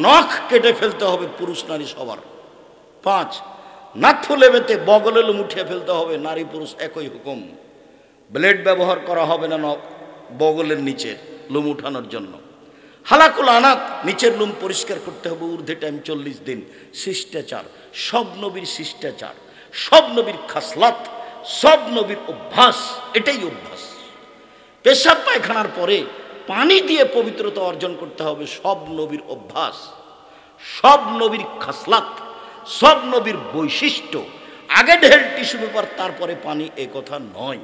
নখ কেটে ফেলতে হবে পুরুষ নারী সবার। 5, নাথু লেবেতে বগলে লুম উঠিয়ে ফেলতে হবে, নারী পুরুষ একই হুকুম। ব্লেড ব্যবহার করা হবে না নখ বগলের নিচের লুম উঠানোর জন্য। হালাকুল আনাত, নিচের লুম পরিষ্কার করতে হবে, ঊর্ধ্বে টাইম 40 দিন। শিষ্টাচার, সব নবীর শিষ্টাচার, সব নবীর খাসলাত, সব নবীর অভ্যাস, এটাই অভ্যাস। পেশাব পায়খানার পরে পানি দিয়ে পবিত্রতা অর্জন করতে হবে সব নবীর অভ্যাস, সব নবীর খাসলাত, সব নবীর বৈশিষ্ট্য। আগে ঢেল টিস্যু পেপার তারপরে পানি, এ কথা নয়।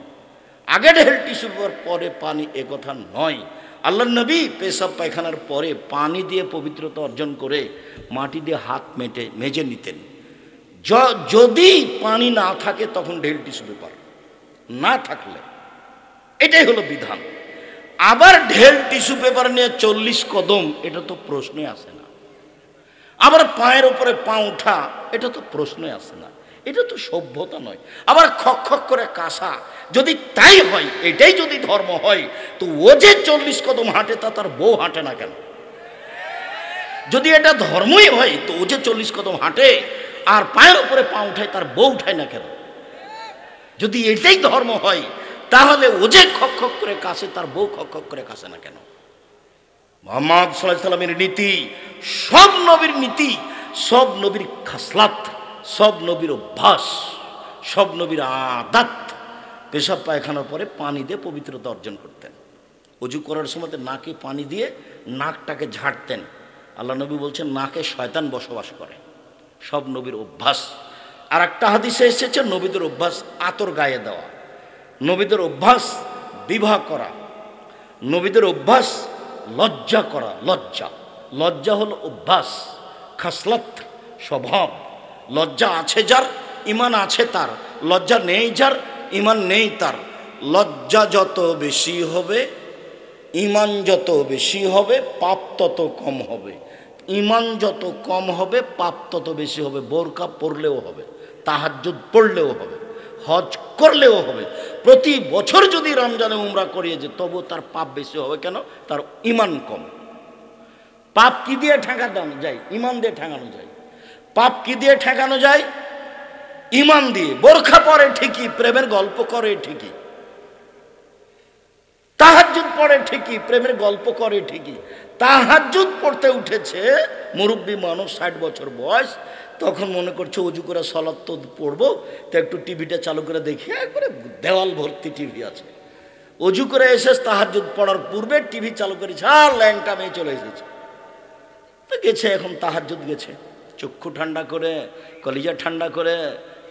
আগে ঢেল টিস্যু পেপার পরে পানি, এ কথা নয়। আল্লাহ নবী পেশাব পায়খানার পরে পানি দিয়ে পবিত্রতা অর্জন করে মাটি দিয়ে হাত মেজে নিতেন। যদি পানি না থাকে তখন ঢেল টিস্যু পেপার, না থাকলে, এটাই হলো বিধান। আবার ঢেল টিস্যু পেপার নিয়ে 40 কদম, এটা তো প্রশ্নই আসে না। আবার পায়ের উপরে পা উঠা, এটা তো প্রশ্নই আসে না। এটা তো সভ্যতা নয়। আবার খক খক করে কাশা, যদি তাই হয়, এটাই যদি ধর্ম হয়, তো ও যে 40 কদম হাঁটে তা তার বউ হাঁটে না কেন? যদি এটা ধর্মই হয়, তো ও যে 40 কদম হাঁটে আর পায়ের উপরে পা উঠায়, তার বউ উঠায় না কেন? যদি এটাই ধর্ম হয়, তাহলে ও যে খক খক করে কাশে, তার বউ খক খক করে কাশে না কেন? মুহাম্মদ সাল্লাল্লাহু আলাইহি সাল্লামের নীতি, সব নবীর নীতি, সব নবীর খাসলাত, সব নবীর অভ্যাস, সব নবীর আদাত, পেশাব পায়খানার পরে পানি দিয়ে পবিত্রতা অর্জন করতেন। ওযু করার সময় নাকে পানি দিয়ে নাকটাকে ঝাড়তেন। আল্লাহ নবী বলছেন নাকে শয়তান বসবাস করে। সব নবীর অভ্যাস। আর একটা হাদিসে এসেছে নবীদের অভ্যাস আতর গায়ে দেওয়া, নবীদের অভ্যাস বিবাহ করা, নবীদের অভ্যাস লজ্জা করা। লজ্জা, লজ্জা হলো অভ্যাস, খাসলাত, স্বভাব। লজ্জা আছে যার, ইমান আছে তার। লজ্জা নেই যার, ইমান নেই তার। লজ্জা যত বেশি হবে, ইমান যত বেশি হবে, পাপ তত কম হবে। ইমান যত কম হবে, পাপ তত বেশি হবে। বোরকা পরলেও হবে, তাহাজ্জুদ পড়লেও হবে, হজ করলেও হবে। প্রতি বছর যদি রমজানে উমরা করিয়ে যে, তবু তার পাপ বেশি হবে। কেন? তার ইমান কম। পাপ কি দিয়ে ঠেকানো যায়? ইমান দিয়ে ঠেকানো যায়। পাপ কি দিয়ে ঠেকানো যায়? ইমান দিয়ে। বোরখা পরে ঠিকই, প্রেমের গল্প করে ঠিকই, তাহাজ্জুদ পড়ে ঠিকই, প্রেমের গল্প করে ঠিকই। তাহাজ্জুদ পড়তে উঠেছে মুরব্বী মানুষ, 60 বছর বয়স, তখন মনে করছে অজু করে সালাত তো পড়বো, তো একটু টিভিটা চালু করে দেখি। একবারে দেওয়াল ভর্তি টিভি আছে। অজু করে এসে তাহাজ্জুদ পড়ার পূর্বে টিভি চালু করেছে, আর ল্যাংটা মেয়ে চলে এসেছে। তো গেছে, এখন তাহাজ্জুদ গেছে, চক্ষু ঠান্ডা করে, কলিজা ঠান্ডা করে,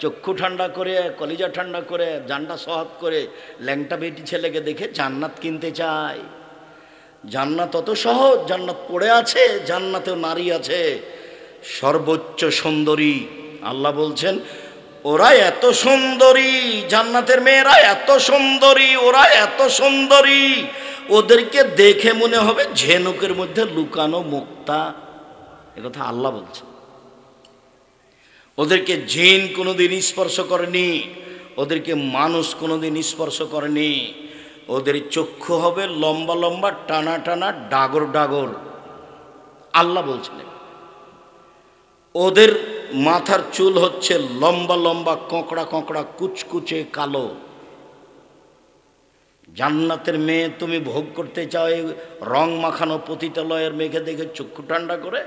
চক্ষু ঠান্ডা করে, কলিজা ঠান্ডা করে, জানটা সহাত করে ল্যাংটা বেটি ছেলেকে দেখে জান্নাত কিনতে চায়। জান্নাত অত সহজ? জান্নাত পড়ে আছে, জান্নাতেও নারী আছে, সর্বোচ্চ সুন্দরী। আল্লাহ বলছেন ওরা এত সুন্দরী, জান্নাতের মেয়েরা এত সুন্দরী, ওরা এত সুন্দরী, ওদেরকে দেখে মনে হবে ঝিনুকের মধ্যে লুকানো মুক্তা। একথা আল্লাহ বলছেন। ওদেরকে জিন কোনোদিন স্পর্শ করেনি, ওদেরকে মানুষ কোনোদিন স্পর্শ করেনি। ওদের চক্ষু হবে লম্বা লম্বা, টানা টানা, ডাগর ডাগর। আল্লাহ বলছেন ওদের মাথার চুল হচ্ছে লম্বা লম্বা, কোঁকড়া কোঁকড়া, কুচকুচে কালো। জান্নাতের মেয়ে তুমি ভোগ করতে চাও এই রং মাখানো পতিতালয়ের মেঘে দেখে চক্ষু ঠান্ডা করে?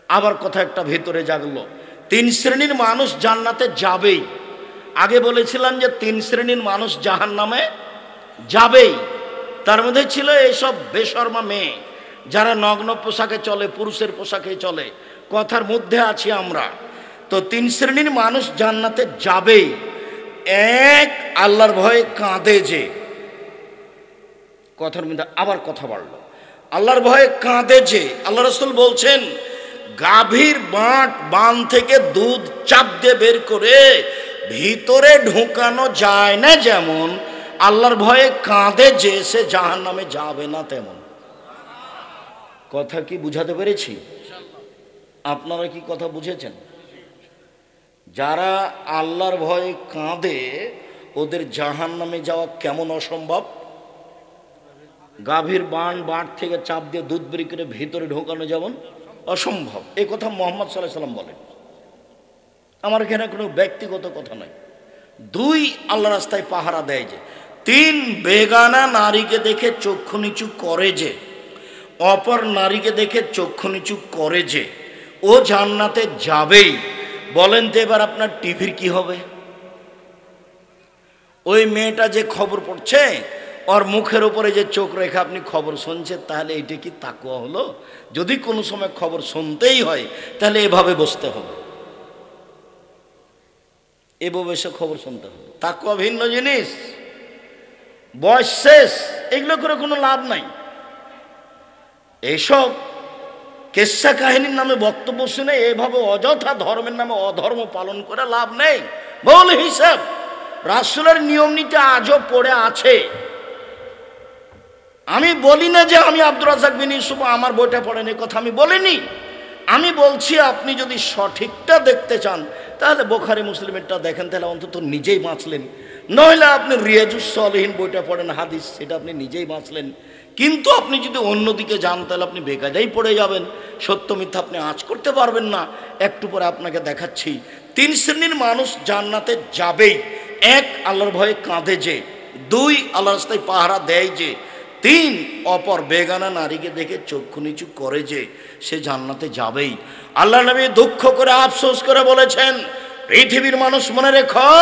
আবার কথা একটা ভেতরে জাগলো, 3 শ্রেণীর মানুষ জান্নাতে যাবেই। আগে বলেছিলাম যে 3 শ্রেণীর মানুষ জাহান্নামে যাবেই। তার মধ্যে ছিল এইসব বেশরমা মেয়ে যারা নগ্ন পোশাকে চলে, পুরুষের পোশাকে চলে। কথার মধ্যে আছি আমরা। তো 3 শ্রেণীর মানুষ জান্নাতে যাবেই। এক, আল্লাহর ভয়ে কাঁদে যে। কথার মধ্যে আবার কথা বাড়লো, আল্লাহর ভয়ে কাঁদে যে। আল্লাহ রাসূল বলছেন গাভীর বান থেকে দুধ চাপ দিয়ে বের করে ভিতরে ঢোকানো যায় না যেমন, আল্লাহর ভয়ে কাঁদে যে সে জাহান্নামে যাবে না তেমন। কথা কি বুঝাতে পেরেছি? আপনারা কি কথা বুঝেছেন? যারা আল্লাহর ভয়ে কাঁদে ওদের জাহান্নামে যাওয়া কেমন অসম্ভব? গাভীর বান থেকে চাপ দিয়ে দুধ বের করে ভিতরে ঢোকানো যেমন অসম্ভব। এই কথা মুহাম্মদ সাল্লাল্লাহু আলাইহি ওয়াসাল্লাম বলেন। আমার এখানে কোনো ব্যক্তিগত কথা নয়। 2, আল্লাহ রাস্তায় পাহারা দেয় যে। 3, বেগানা নারীকে দেখে চক্ষু নিচু করে যে, অপর নারীকে দেখে চক্ষু নিচু করে যে, ও জান্নাতে যাবেই। বলেন তো এবার আপনার টিভির কি হবে? ওই মেয়েটা যে খবর পড়ছে ওর মুখের উপরে যে চোখ রেখে আপনি খবর শুনছেন, তাহলে এইটা কি তাকওয়া হলো? যদি কোনো সময় খবর শুনতেই হয় তাহলে এভাবে বসতে হবে, এভাবে সে খবর শুনতে হবে। তাকওয়া ভিন্ন জিনিস, বয়স শেষ, এগুলো করে কোনো লাভ নাই। এইসব কেচ্ছা কাহিনীর নামে বক্তব্য শুনে এভাবে অযথা ধর্মের নামে অধর্ম পালন করে লাভ নেই। বল হিসাব রাসূলের নিয়ম নীতি আজও পড়ে আছে। আমি বলি না যে আমি আব্দুর রাজ্জাক বিন ইউসুফ আমার বইটা পড়েন, এই কথা আমি বলিনি। আমি বলছি আপনি যদি সঠিকটা দেখতে চান তাহলে বুখারী মুসলিমেরটা দেখেন, তাহলে অন্তত নিজেই বাঁচলেন। নইলে আপনি রিয়াজুস সালিহিন বইটা পড়েন, হাদিস, সেটা আপনি নিজেই বাঁচলেন। কিন্তু আপনি যদি অন্যদিকে যান তাহলে আপনি বেকায়দাই পড়ে যাবেন, সত্য মিথ্যা আপনি আঁচ করতে পারবেন না। একটু পরে আপনাকে দেখাচ্ছি। 3 শ্রেণীর মানুষ জান্নাতে যাবেই। 1, আল্লাহর ভয়ে কাঁদে যে। 2, আল্লাহর রাস্তায় পাহারা দেয় যে। 3, অপর বেগানা নারীকে দেখে চক্ষু নিচু করে যে, সে জান্নাতে যাবেই। আল্লাহ নবী দুঃখ করে আফসোস করে বলেছেন, পৃথিবীর মানুষ মনে রেখো,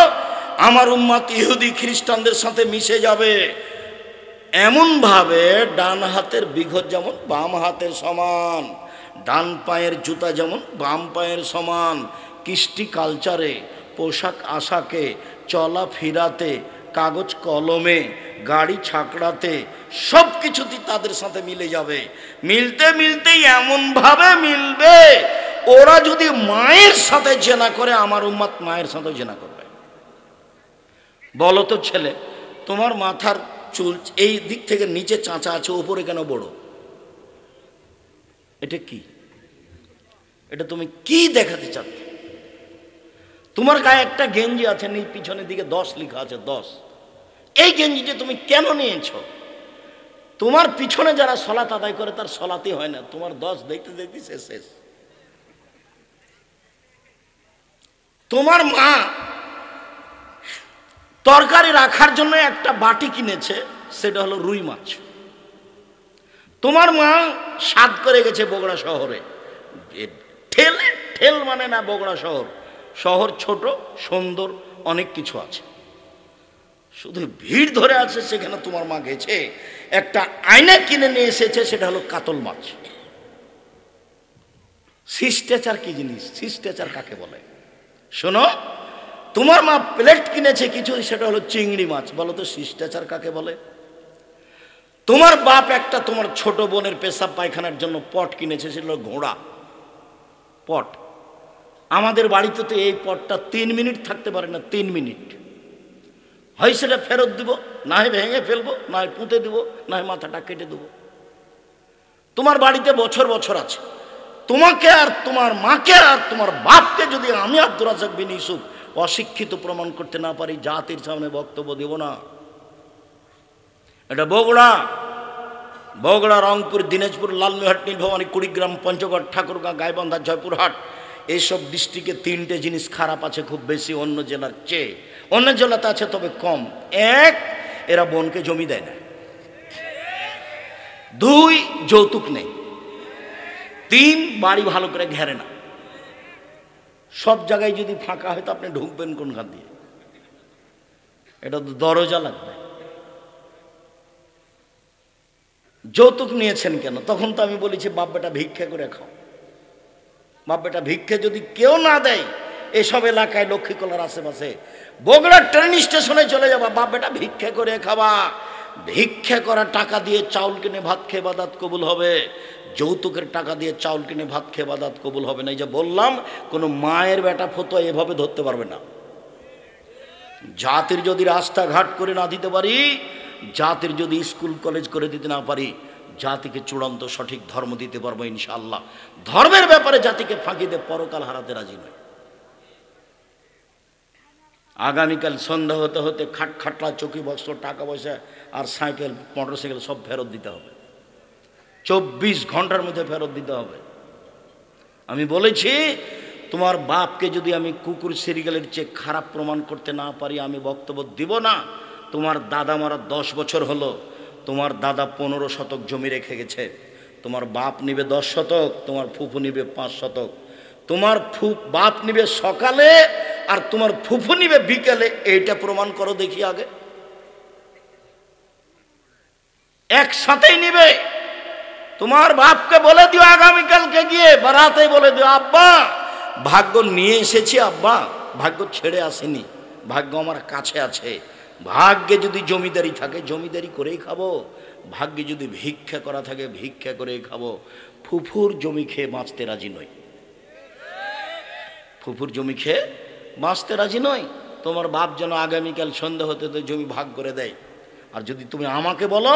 আমার উম্মত ইহুদি খ্রিস্টানদের সাথে মিশে যাবে। এমনভাবে ডান হাতের বিঘত যেমন বাম হাতের সমান, ডান পায়ের জুতা যেমন বাম পায়ের সমান, কৃষ্টি কালচারে, পোশাক আশাকে, চলা ফিরাতে, কাগজ কলমে, গাড়ি ছাকড়াতে, সব কিছুতেই তাদের সাথে মিলে যাবে। মিলতে মিলতেই এমনভাবে মিলবে, ওরা যদি মায়ের সাথে জেনা করে, আমার উম্মত মায়ের সাথে জেনা করবে। বলো তো ছেলে, তোমার মাথার চুল এই দিক থেকে নিচে চাঁচা আছে, উপরে কেন বড়? এটা কি? এটা তুমি কি দেখাতে চাচ্ছ? তোমার গায়ে একটা গেঞ্জি আছে, এই পিছনের দিকে 10 লেখা আছে, 10। এই গেঞ্জিটা তুমি কেন নিয়েছ? তোমার পিছনে যারা সলাত আদায় করে তার সলাতই হয় না, তোমার 10 দেখতে দেখতে শেষ। তোমার মা তরকারি রাখার জন্য একটা বাটি কিনেছে, সেটা হলো রুই মাছ। তোমার মা স্বাদ করে গেছে বগুড়া শহরে, ঠেল মানে না, বগুড়া শহর ছোট, সুন্দর, অনেক কিছু আছে, শুধু ভিড় ধরে আছে। সেখানে তোমার মা গেছে, একটা আয়না কিনে নিয়ে এসেছে, সেটা হলো কাতল মাছ। শিষ্টাচার কি জিনিস? শিষ্টাচার কাকে বলে শোনো। তোমার মা প্লেট কিনেছে কিছু, সেটা হলো চিংড়ি মাছ। বলো তো শিষ্টাচার কাকে বলে? তোমার বাপ একটা তোমার ছোট বোনের পেশাব পায়খানার জন্য পট কিনেছে, সেটা হলো ঘোড়া পট। আমাদের বাড়িতে তো এই পটটা 3 মিনিট থাকতে পারে না, 3 মিনিট। হয় সেটা ফেরত দিব, না হয় ভেঙে ফেলবো, না হয় পুঁতে দিব, না হয় মাথাটা কেটে দেবো। তোমার বাড়িতে বছর বছর আছে। তোমাকে আর তোমার মাকে আর তোমার বাপকে যদি আমি আব্দুর রাজ্জাক বিন ইউসুফ অশিক্ষিত প্রমাণ করতে না পারি, জাতির সামনে বক্তব্য দেব না। এটা বগুড়া, রংপুর, দিনাজপুর, লালমিহাট, নীলভবানী, কুড়িগ্রাম, পঞ্চগড়, ঠাকুরগাঁ, গাইবান্ধা, জয়পুরহাট, এইসব ডিস্ট্রিক্টে 3টে জিনিস খারাপ আছে খুব বেশি অন্য জেলার চেয়ে। অন্য জেলাতে আছে তবে কম। 1, এরা বোনকে জমি দেয় না। 2, যৌতুক নেই। 3, বাড়ি ভালো করে ঘেরে না। সব জায়গায় যদি ফাঁকা হয় তো আপনি ঢুকবেন কোনখান দিয়ে? এটা তো দরজা লাগবে। যৌতুক নিয়েছেন কেন? তখন তো আমি বলেছি বাপ বেটা ভিক্ষা করে খাও। বাপ বেটা ভিক্ষা যদি কেউ না দেয়, এসব এলাকায় লক্ষ্মীকলার আশেপাশে বগুড়ার ট্রেন স্টেশনে চলে যাবা, বাপ বেটা ভিক্ষা করে খাবা। ভিক্ষা করা টাকা দিয়ে চাউল কিনে ভাত খেয়ে বাদাত কবুল হবে, যৌতুকের টাকা দিয়ে চাউল কিনে ভাত খেয়ে বাদাত কবুল হবে না। এই যে বললাম, কোনো মায়ের বেটা ফতোয়া এভাবে ধরতে পারবে না। জাতির যদি রাস্তাঘাট করে না দিতে পারি, জাতির যদি স্কুল কলেজ করে দিতে না পারি, জাতিকে চূড়ান্ত সঠিক ধর্ম দিতে পারবো ইনশাআল্লাহ। ধর্মের ব্যাপারে জাতিকে ফাঁকি দিয়ে পরকাল হারাতে রাজি নয়। আগামীকাল সন্ধ্যা হতে হতে খাটলা, চৌকি, বক্স, টাকা পয়সা আর সাইকেল, মোটরসাইকেল সব ফেরত দিতে হবে। 24 ঘন্টার মধ্যে ফেরত দিতে হবে। আমি বলেছি, তোমার বাপকে যদি আমি কুকুর সিরিয়ালের চেয়ে খারাপ প্রমাণ করতে না পারি, আমি বক্তব্য দিব না। তোমার দাদা মারা 10 বছর হলো, তোমার দাদা 15 শতক জমি রেখে গেছে। তোমার বাপ নিবে 10 শতক, তোমার ফুফু নিবে 5 শতক। তোমার বাপ নিবে সকালে আর তোমার ফুফু নিবে বিকেলে। এইটা প্রমাণ করো দেখি আগে। একসাথেই নিবে। তোমার বাপকে বলে দিও আগামীকালকে গিয়ে বা রাতে বলে দিও, আব্বা ভাগ্য নিয়ে এসেছি, আব্বা ভাগ্য ছেড়ে আসেনি, ভাগ্য আমার কাছে আছে। ভাগ্যে যদি জমিদারি থাকে জমিদারি করেই খাবো, ভাগ্যে যদি ভিক্ষা করা থাকে ভিক্ষা করেই খাবো। ফুফুর জমি খেয়ে বাঁচতে রাজি নই, ফুফুর জমি খেয়ে বাঁচতে রাজি নই। তোমার বাপ যেন আগামীকাল সন্ধ্যা হতে তো জমি ভাগ করে দেয়। আর যদি তুমি আমাকে বলো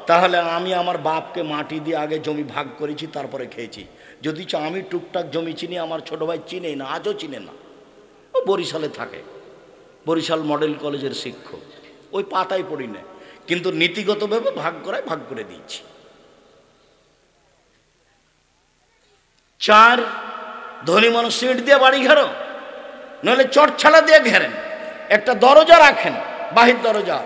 তাহলে আমি আমার বাপকে মাটি দিয়ে আগে জমি ভাগ করেছি, তারপরে খেয়েছি। যদি আমি টুকটাক জমি চিনি, আমার ছোট ভাই চিনেই না, আজও চিনে না। ও বরিশালে থাকে, বরিশাল মডেল কলেজের শিক্ষক, ওই পাতায় পড়ি না, কিন্তু নীতিগতভাবে ভাগ করায় ভাগ করে দিয়েছি। 4, ধনী মানুষ সিট দিয়ে বাড়ি ঘেরো, নইলে চটছালা দিয়ে ঘেরেন, একটা দরজা রাখেন, বাহির দরজা,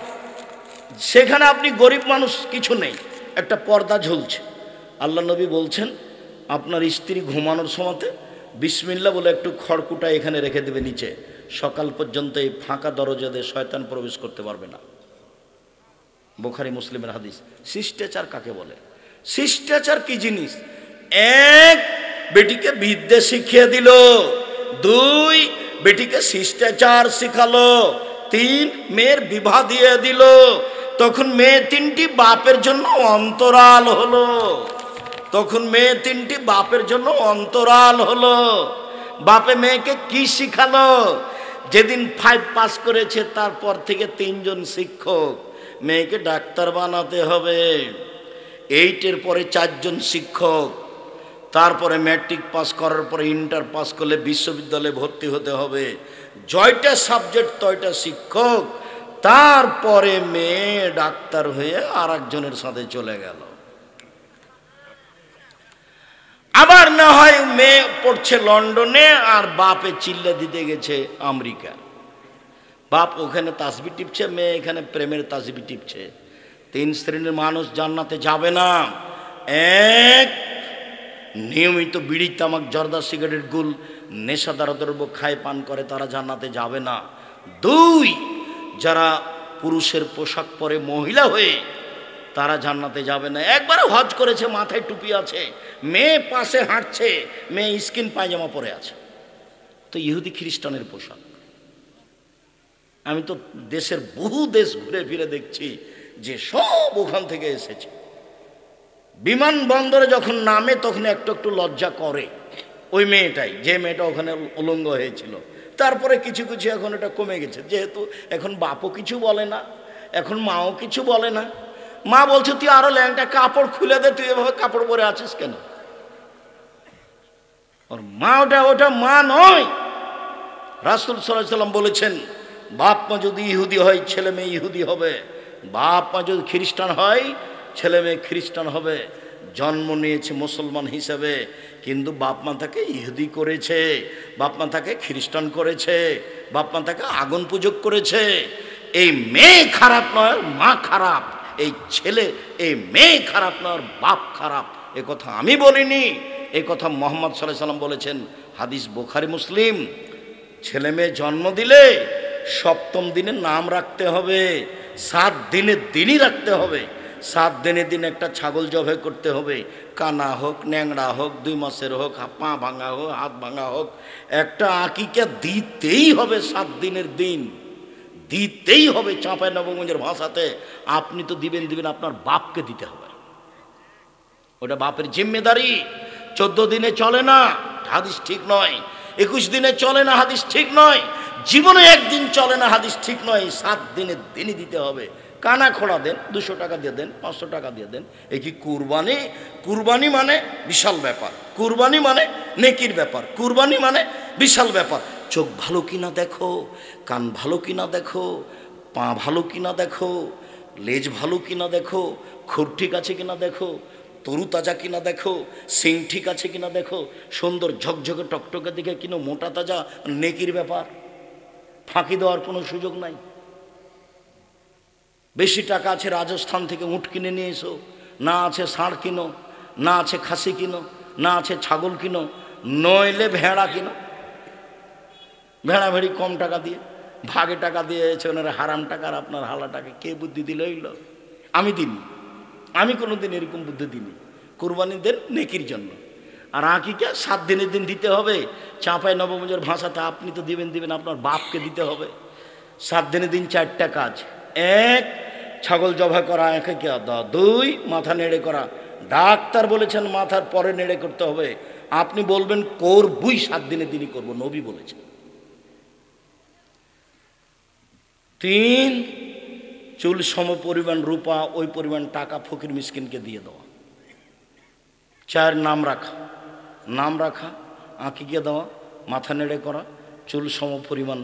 সেখানে আপনি গরিব মানুষ কিছু নেই, একটা পর্দা ঝুলছে। আল্লাহ নবী বলছেন আপনার স্ত্রী ঘুমানোর সময়তে বিসমিল্লাহ বলে একটু খড়কুটা এখানে রেখে দেবে নিচে, সকাল পর্যন্ত এই ফাঁকা দরজা দিয়ে শয়তান প্রবেশ করতে পারবে না। বুখারী মুসলিমের হাদিস। শিষ্টাচার কাকে বলে? শিষ্টাচার কি জিনিস? 1, বেটিকে বিদ্যে শিখিয়ে দিল, 2, বেটিকে শিষ্টাচার শিখালো, 3, মেয়ের বিবাহ দিয়ে দিল। তখন মেয়ে 3টি বাপের জন্য অন্তরাল হলো, তখন মেয়ে 3টি বাপের জন্য অন্তরাল হলো। বাপে মেয়েকে কি শিখালো? যেদিন 5 পাস করেছে তারপর থেকে 3 জন শিক্ষক, মেয়েকে ডাক্তার বানাতে হবে। 8-এর পরে 4 জন শিক্ষক, তারপরে ম্যাট্রিক পাস করার পরে ইন্টার পাস করলে বিশ্ববিদ্যালয়ে ভর্তি হতে হবে। জয়টা সাবজেক্ট তয়টা শিক্ষক, তারপরে মেয়ে ডাক্তার হয়ে আর একজনের সাথে চলে গেল। আবার না হয় মেয়ে পড়ছে লন্ডনে আর বাপে চিল্লা দিতে গেছে আমেরিকা, বাপ ওখানে তাসবি টিপছে, মেয়ে এখানে প্রেমের তাসবি টিপছে। 3 শ্রেণীর মানুষ জান্নাতে যাবে না। 1, নিয়মিত বিড়ি তামাক জর্দা সিগারেট গুল নেশাদার দ্রব্য খায় পান করে, তারা জান্নাতে যাবে না। 2, যারা পুরুষের পোশাক পরে মহিলা হয়ে, তারা জান্নাতে যাবে না। একবারে হজ করেছে, মাথায় টুপি আছে, মেয়ে পাশে হাঁটছে, মেয়ে স্কিন পায়জামা পরে আছে, তো ইহুদি খ্রিস্টানের পোশাক। আমি তো দেশের বহু দেশ ঘুরে ফিরে দেখছি যে সব ওখান থেকে এসেছে। বিমানবন্দরে যখন নামে তখন একটু একটু লজ্জা করে ওই মেয়েটাই, যে মেয়েটা ওখানে উলঙ্গ হয়েছিল। তারপরে কিছু কিছু এখন এটা কমে গেছে, যেহেতু এখন বাপও কিছু বলে না, এখন মাও কিছু বলে না। মা বলছে তুই আরো ল্যাংটা কাপড় খুলে দে, তুই এভাবে কাপড় পরে আছিস কেন? ওর মা ওটা মা নয়। রাসূল সাল্লাল্লাহু আলাইহি সাল্লাম বলেছেন বাপ মা যদি ইহুদি হয় ছেলে মেয়ে ইহুদি হবে, বাপ মা যদি খ্রিস্টান হয় ছেলে মেয়ে খ্রিস্টান হবে। জন্ম নিয়েছে মুসলমান হিসেবে, কিন্তু বাপ মা তাকে ইহুদি করেছে, বাপ মা তাকে খ্রিস্টান করেছে, বাপ মা তাকে আগুন পূজক করেছে। এই মেয়ে খারাপ নয়, মা খারাপ। এই ছেলে, এই মেয়ে খারাপ নয়, বাপ খারাপ। এ কথা আমি বলিনি, এ কথা মুহাম্মদ সাল্লাল্লাহু আলাইহি সাল্লাম বলেছেন। হাদিস বুখারী মুসলিম। ছেলে মেয়ে জন্ম দিলে 7ম দিনে নাম রাখতে হবে, 7 দিনের দিনই রাখতে হবে। 7 দিনের দিন একটা ছাগল জবাই করতে হবে, কানা হোক, ন্যাংড়া হোক, 2 মাসের হোক, পা ভাঙা হোক, হাত ভাঙা হোক, একটা আকিকা দিতেই হবে। 7 দিনের দিন দিতেই হবে। চাঁপাই নবগঞ্জের ভাষাতে আপনি তো দিবেন, আপনার বাপকে দিতে হবে, ওটা বাপের জিম্মেদারি। 14 দিনে চলে না, হাদিস ঠিক নয়। 21 দিনে চলে না, হাদিস ঠিক নয়। জীবনে একদিন চলে না, হাদিস ঠিক নয়। 7 দিনের দিনই দিতে হবে। কানা খোড়া দেন, 200 টাকা দিয়ে দেন, 500 টাকা দিয়ে দেন। এ কি কুরবানি? কুরবানি মানে বিশাল ব্যাপার, কুরবানি মানে নেকির ব্যাপার, কুরবানি মানে বিশাল ব্যাপার। চোখ ভালো কিনা দেখো, কান ভালো কিনা দেখো, পা ভালো কিনা দেখো, লেজ ভালো কিনা দেখো, খুর ঠিক আছে কিনা দেখো, তরু তাজা কিনা দেখো, সিং ঠিক আছে কিনা দেখো, সুন্দর ঝকঝকে টকটকে দিকে কিনো, মোটা তাজা, নেকির ব্যাপার। ফাঁকি দেওয়ার কোনো সুযোগ নাই। বেশি টাকা আছে রাজস্থান থেকে উট কিনে নিয়ে এসো, না আছে ষাঁড় কিনো, না আছে খাসি কিনো, না আছে ছাগল কিনো, নইলে ভেড়া কিনো। ভেড়া ভেড়ি কম টাকা দিয়ে, ভাগে টাকা দিয়েছে ওনারা হারাম টাকা, আর আপনার হালা টাকা কে বুদ্ধি দিল? হইল আমি দিন, আমি কোনোদিন এরকম বুদ্ধি দিইনি। কুরবানি দেন নেকির জন্য, আর আকিকা 7 দিনের দিন দিতে হবে। চাঁপাই নবমজের ভাষাতে আপনি তো দিবেন, আপনার বাপকে দিতে হবে। 7 দিনের দিন 4টা কাজ: 1 ছাগল জবাই করা, আকিকা দেওয়া; 2 মাথা নেড়ে করা। ডাক্তার বলেছেন মাথার পরে নেড়ে করতে হবে, আপনি বলবেন করবই 7 দিনের দিনই করব, নবী বলেছেন। 3 চুল সম পরিমাণ রূপা, ওই পরিমাণ টাকা ফকির মিসকিনকে দিয়ে দেওয়া। 4 নাম রাখা, আঁকিকে দেওয়া, মাথা নেড়ে করা, চুল সম পরিমাণ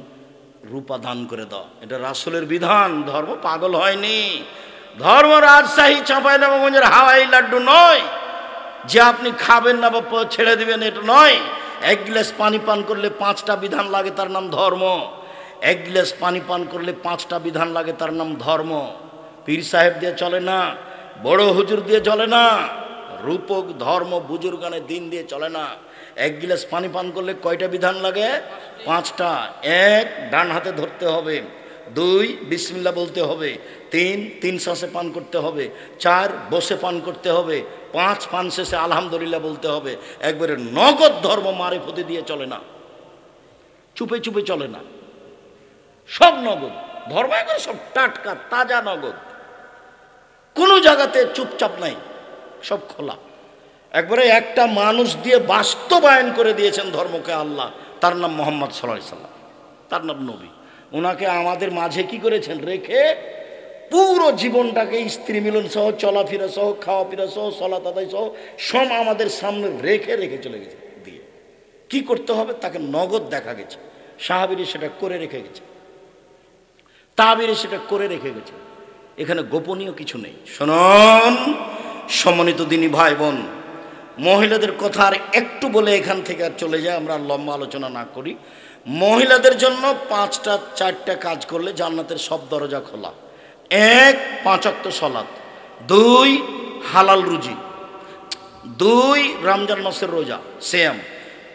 রূপা দান করে দেওয়া। এটা রাসূলের বিধান। ধর্ম পাগল হয়নি, ধর্ম রাজশাহী চাঁপাইনবাবগঞ্জের হাওয়াই লাড্ডু নয় যে আপনি খাবেন না বা ছেড়ে দিবেন, এটা নয়। 1 গ্লাস পানি পান করলে 5টা বিধান লাগে, তার নাম ধর্ম। 1 গ্লাস পানি পান করলে 5টা বিধান লাগে, তার নাম ধর্ম। পীর সাহেব দিয়ে চলে না, বড় হুজুর দিয়ে চলে না, রূপক ধর্ম বুজুর্গানে দিন দিয়ে চলে না। 1 গ্লাস পানি পান করলে কয়টা বিধান লাগে? 5টা। 1 ডান হাতে ধরতে হবে, 2 বিসমিল্লাহ বলতে হবে, 3 শ্বাসে পান করতে হবে, 4 বসে পান করতে হবে, 5 পান শেষে আলহামদুলিল্লাহ বলতে হবে। একবারে নগদ ধর্ম, মারিফতি দিয়ে চলে না, চুপে চুপে চলে না, সব নগদ ধর্ম। একবারে সব টাটকা তাজা নগদ, কোনো জায়গাতে চুপচাপ নাই, সব খোলা। একবারে একটা মানুষ দিয়ে বাস্তবায়ন করে দিয়েছেন ধর্মকে আল্লাহ, তার নাম মুহাম্মদ সাল্লাল্লাহু আলাইহি সাল্লাম, তার নাম নবী। ওনাকে আমাদের মাঝে কি করেছেন? রেখে পুরো জীবনটাকে স্ত্রী মিলন সহ, চলাফেরা সহ, খাওয়া ফেরা সহ, সালাত আদায় সহ সব আমাদের সামনে রেখে চলে গেছে দিয়ে। কি করতে হবে তাকে নগদ দেখা গেছে। সাহাবীরা সেটা করে রেখে গেছে, তাবিরে সেটা করে রেখে গেছে। এখানে গোপনীয় কিছু নেই। শুনুন সম্মানিত দিনী ভাই বোন, মহিলাদের কথা আর একটু বলে এখান থেকে আর চলে যায়, আমরা লম্বা আলোচনা না করি। মহিলাদের জন্য 4টা কাজ করলে জান্নাতের সব দরজা খোলা। 1 5 ওয়াক্ত সালাত, 2 হালাল রুজি, 2 রমজান মাসের রোজা সিয়াম,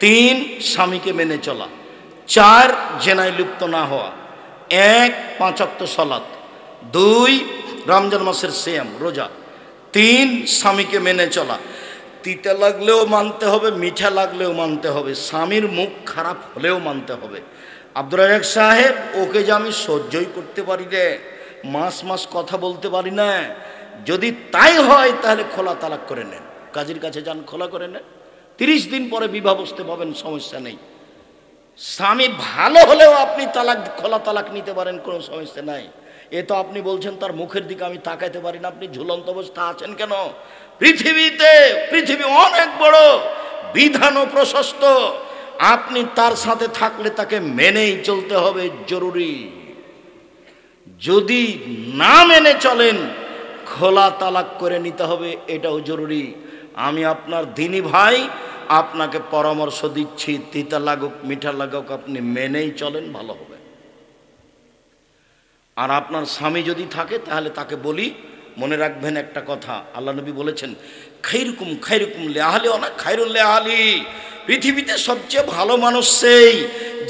3 স্বামীকে মেনে চলা, 4 জেনায় লিপ্ত না হওয়া, 1 5 ওয়াক্ত সালাত, 2 রমজান মাসের সিয়াম রোজা, 3 স্বামীকে মেনে চলা। তিতা লাগলেও মানতে হবে, মিঠা লাগলেও মানতে হবে, স্বামীর মুখ খারাপ হলেও মানতে হবে। আব্দুর রাজ্জাক সাহেব, ওকে যে আমি সহ্যই করতে পারি রে, মাস কথা বলতে পারি না, যদি তাই হয় তাহলে খোলা তালাক করে নেন, কাজীর কাছে যান, খোলা করে নেন। 30 দিন পরে বিবাহ বসতে পাবেন, সমস্যা নেই। স্বামী ভালো হলেও আপনি খোলা তালাক নিতে পারেন, কোনো সমস্যা নাই। এ তো আপনি বলছেন তার মুখের দিকে আমি তাকাইতে পারি না, আপনি ঝুলন্ত অবস্থা আছেন কেন? পৃথিবী অনেক বড়, বিধান ও প্রশস্ত, আপনি তার সাথে থাকলে তাকে মেনেই চলতে হবে, জরুরি। যদি না মেনে চলেন খোলা তালাক করে নিতে হবে, এটাও জরুরি। আমি আপনার দিনী ভাই, আপনাকে পরামর্শ দিচ্ছি, তিতা লাগুক মিঠা লাগুক আপনি মেনেই চলেন, ভালো হবে। আর আপনার স্বামী যদি থাকে তাহলে তাকে বলি, মনে রাখবেন একটা কথা, আল্লাহ নবী বলেছেন খাইরুকুম লিআহলি ওয়া খাইরুল লিআহলি। পৃথিবীতে সবচেয়ে ভালো মানুষ সেই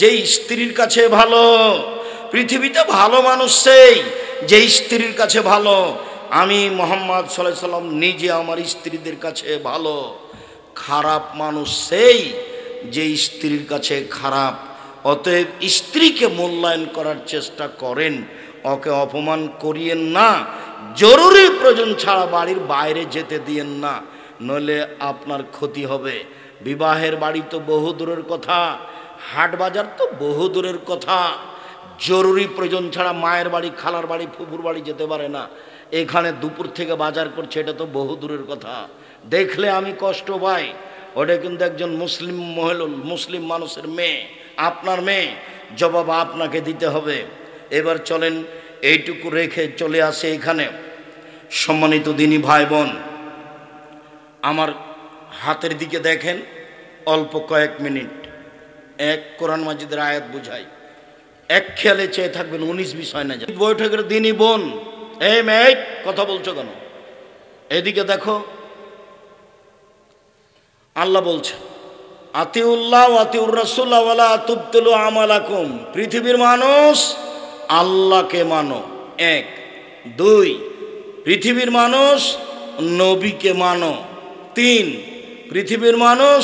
যে স্ত্রীর কাছে ভালো, পৃথিবীতে ভালো মানুষ সেই যে স্ত্রীর কাছে ভালো। আমি মুহাম্মদ সাল্লাল্লাহু আলাইহি সাল্লাম নিজে আমার স্ত্রীদের কাছে ভালো। খারাপ মানুষ সেই যে স্ত্রীর কাছে খারাপ। অতএব স্ত্রীকে মূল্যায়ন করার চেষ্টা করেন, ওকে অপমান করিয়েন না, জরুরি প্রয়োজন ছাড়া বাড়ির বাইরে যেতে দিয়েন না, নইলে আপনার ক্ষতি হবে। বিবাহের বাড়ি তো বহু দূরের কথা, হাট বাজার তো বহু দূরের কথা, জরুরি প্রয়োজন ছাড়া মায়ের বাড়ি, খালার বাড়ি, ফুফুর বাড়ি যেতে পারে না। এখানে দুপুর থেকে বাজার করছে, এটা তো বহু দূরের কথা। দেখলে আমি কষ্ট পাই, ওটা কিন্তু একজন মুসলিম মানুষের মেয়ে, আপনার মেয়ে, জবাব আপনাকে দিতে হবে। এবার চলেন এইটুকু রেখে চলে আসে এখানে। সম্মানিত দিনী ভাই বোন, আমার হাতের দিকে দেখেন, অল্প কয়েক মিনিট এক কোরআন মাজিদের আয়াত বুঝাই, এক খেয়ালে চেয়ে থাকবেন, 19 বিষয় না যায়। বৈঠকের দিনই বোন, এই মেয়ে কথা বলছো কেন? এদিকে দেখো, আল্লাহ বলছে আতিউল্লাহ ওয়া আতিউর রাসূল ওয়া লা তুবতিলু আমালাকুম। পৃথিবীর মানুষ, আল্লাহকে মানো, 1। 2, পৃথিবীর মানুষ নবীকে মানো। 3, পৃথিবীর মানুষ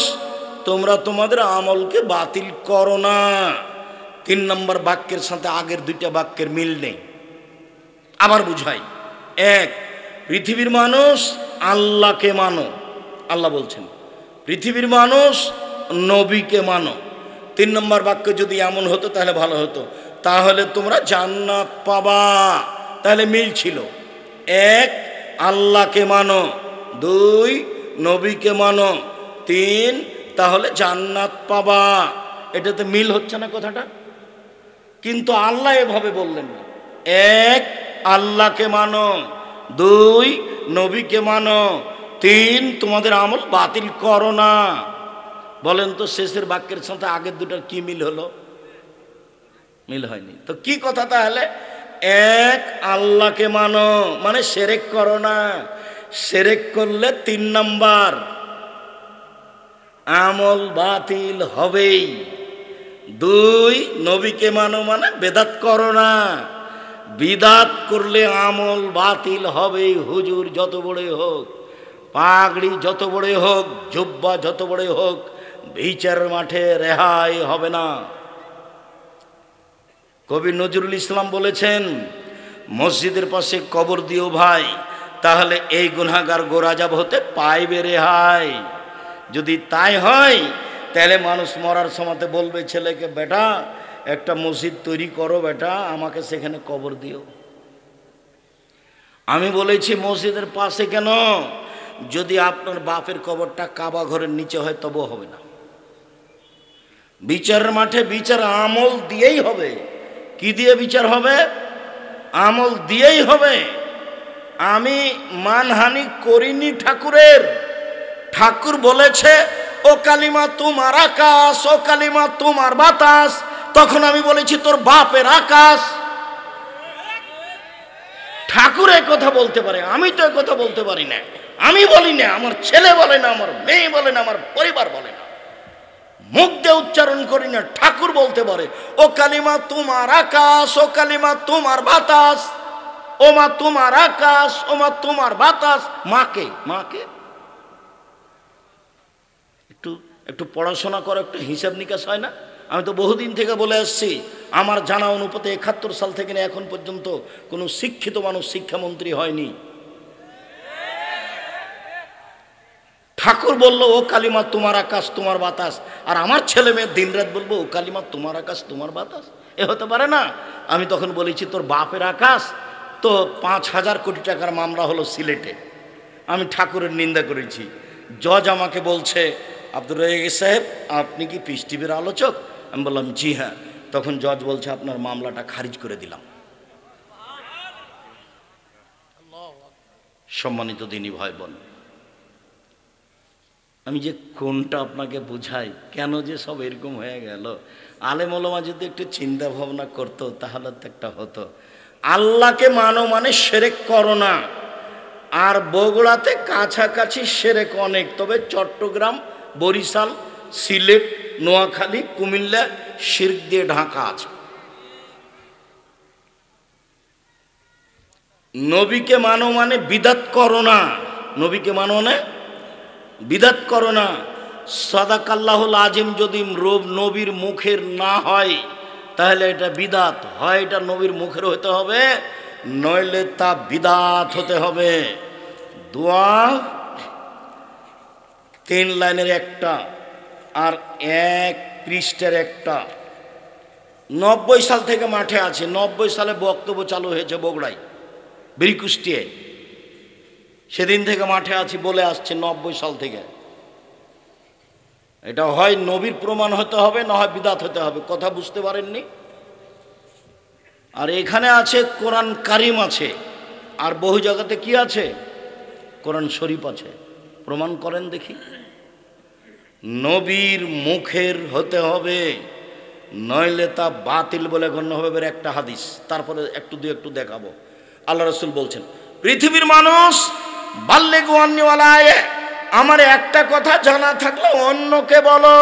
তোমরা তোমাদের আমলকে বাতিল করো না। 3 নম্বর বাক্যের সাথে আগের 2টা বাক্যের মিল নেই। আবার বুঝাই। 1, পৃথিবীর মানুষ আল্লাহকে মানো। আল্লাহ বলছেন পৃথিবীর মানুষ নবীকে মানো। 3 নম্বর বাক্য যদি এমন হতো তাহলে ভালো হতো, তাহলে তোমরা জান্নাত পাবা। তাহলে মিল ছিল। 1, আল্লাহকে মানো। 2, নবীকে মানো। 3, তাহলে জান্নাত পাবা। এটাতে মিল হচ্ছে না কথাটা? কিন্তু আল্লাহ এভাবে বললেন না। 1, আল্লাহকে মানো। 2, নবীকে মানো। 3, তোমাদের আমল বাতিল করো না। বলেন তো শেষের বাক্যের সাথে আগের 2টার কি মিল হলো? মিল হয়নি। তো কি কথা তাহলে? 1, আল্লাহকে মানো মানে শিরক করো না। শিরক করলে 3 নাম্বার আমল বাতিল হবেই। 2, নবীকে মানো মানে বেদাত করো না। বিদাত করলে আমল বাতিল হবেই। হুজুর যত বড়ই হোক, পাগড়ি যত বড়ই হোক, জুব্বা যত বড়ই হোক, বিচার মাঠে রেহাই হবে না। কবি নজরুল ইসলাম বলেছেন, মসজিদের পাশে কবর দিও ভাই, তাহলে এই গুনাহগার গোরাজাব হতে পাইবে রেহাই। যদি তাই হয় তাহলে মানুষ মরার সময়তে বলবে ছেলেকে, বেটা একটা মসজিদ তৈরি করো বেটা, আমাকে সেখানে কবর দিও। আমি বলেছি মসজিদের পাশে কেন? যদি আপনার বাপের কবরটা কাবা ঘরের নিচে হয় তবুও হবে না। বিচারের মাঠে বিচার আমল দিয়েই হবে। কি দিয়ে বিচার হবে? আমল দিয়েই হবে। আমি মানহানি করিনি ঠাকুরের। ঠাকুর বলেছে ও কালিমা তোমার আকাশ, ও কালিমা তোমার বাতাস। তখন আমি বলেছি তোর বাপের আকাশ। ঠাকুর এ কথা বলতে পারে, আমি তো এ কথা বলতে পারি না। আমি বলি না, আমার ছেলে বলে না, আমার মেয়ে বলে না, আমার পরিবার বলে না, মুখ দিয়ে উচ্চারণ করি না। ঠাকুর বলতে পারে ও কালিমা তোমার আকাশ, ও কালিমা তোমার বাতাস। ও মা তোমার আকাশ, ও মা তোমার বাতাস। মাকে মাকে একটু একটু পড়াশোনা করো, একটু হিসাব নিকাশ হয় না? আমি তো বহুদিন থেকে বলে আসছি, আমার জানা অনুপাতে 71 সাল থেকে না এখন পর্যন্ত কোনো শিক্ষিত মানুষ শিক্ষামন্ত্রী হয়নি। ঠাকুর বলল ও কালিমা তোমার আকাশ তোমার বাতাস, আর আমার ছেলে মেয়ে দিনরাত বলবো ও কালিমা তোমার আকাশ তোমার বাতাস। এ হতে পারে না। আমি তখন বলেছি তোর বাপের আকাশ। তো 5,000 কোটি টাকার মামলা হলো সিলেটে। আমি ঠাকুরের নিন্দা করেছি। জজ আমাকে বলছে, আব্দুর রাজ্জাক সাহেব আপনি কি পিস টিভির আলোচক? আমি বললাম জি হ্যাঁ। তখন জজ বলছে আপনার মামলাটা খারিজ করে দিলাম। সম্মানিত দিনী ভাই বোন, আমি যে কোনটা আপনাকে বুঝাই, কেন যে সব এরকম হয়ে গেল। আলেম ওলামা যদি একটু চিন্তা ভাবনা করতো তাহলে তো একটা হতো। আল্লাহকে মানো মানে শিরক করো না। আর বগুড়াতে কাছাকাছি শিরক অনেক, তবে চট্টগ্রাম, বরিশাল, সিলেট, নোয়াখালী, কুমিল্লা শিরক দিয়ে ঢাকা আছে। নবীকে মানো মানে বিদাত করো না। নবীকে মানো না বিদাত করো না। সাদাকাল্লাহুল আজিম যদি নবীর মুখের না হয় তাহলে এটা বিদাত হয়। এটা নবীর মুখের হতে হবে, নইলে তা বিদাত হতে হবে। দোয়া 3 লাইনের একটা আর 1 পৃষ্ঠার একটা। 90 সাল থেকে মাঠে আছে। 90 সালে বক্তব্য চালু হয়েছে বগুড়ায়, বীরকুষ্টিয়ে। সেদিন থেকে মাঠে আছি, বলে আসছে 90 সাল থেকে। এটা হয় নবীর প্রমাণ হতে হবে, না হয় বিদাত হতে হবে। কথা বুঝতে পারেননি? আর এখানে আছে কোরআন কারিম আছে, আর বহু জায়গাতে কি আছে? কোরআন শরীফ আছে। প্রমাণ করেন দেখি। নবীর মুখের হতে হবে, নইলে তা বাতিল বলে গণ্য হবে। একটা হাদিস, তারপরে একটু দেখাবো। আল্লাহ রাসূল বলছেন পৃথিবীর মানুষ বাল্লিগু আন্নী ওয়ালা আয়া, আমার একটা কথা জানা থাকলে অন্যকে বলো।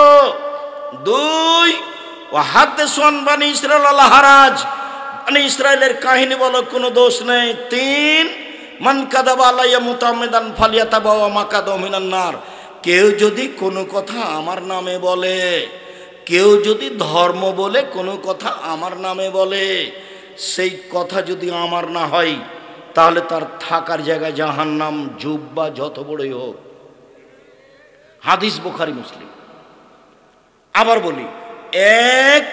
2, ওয়া হাদিসু আন বানি ইসরাঈল আল হারাজ, বানি ইসরাঈলের কাহিনী বলো, কোনো দোষ নেই। 3, মান কাযাবা আলাইয়া মুতাআম্মিদান ফালিয়াতাবাওয়া মাকাদাহু মিনান নার। কেউ যদি কোনো কথা আমার নামে বলে, কেউ যদি ধর্ম বলে কোনো কথা আমার নামে বলে, সেই কথা যদি আমার না হয় তাহলে তার থাকার জায়গায় জাহান্নাম, জুব্বা যত বড়ই হোক। হাদিস বুখারী মুসলিম। আবার বলি, এক,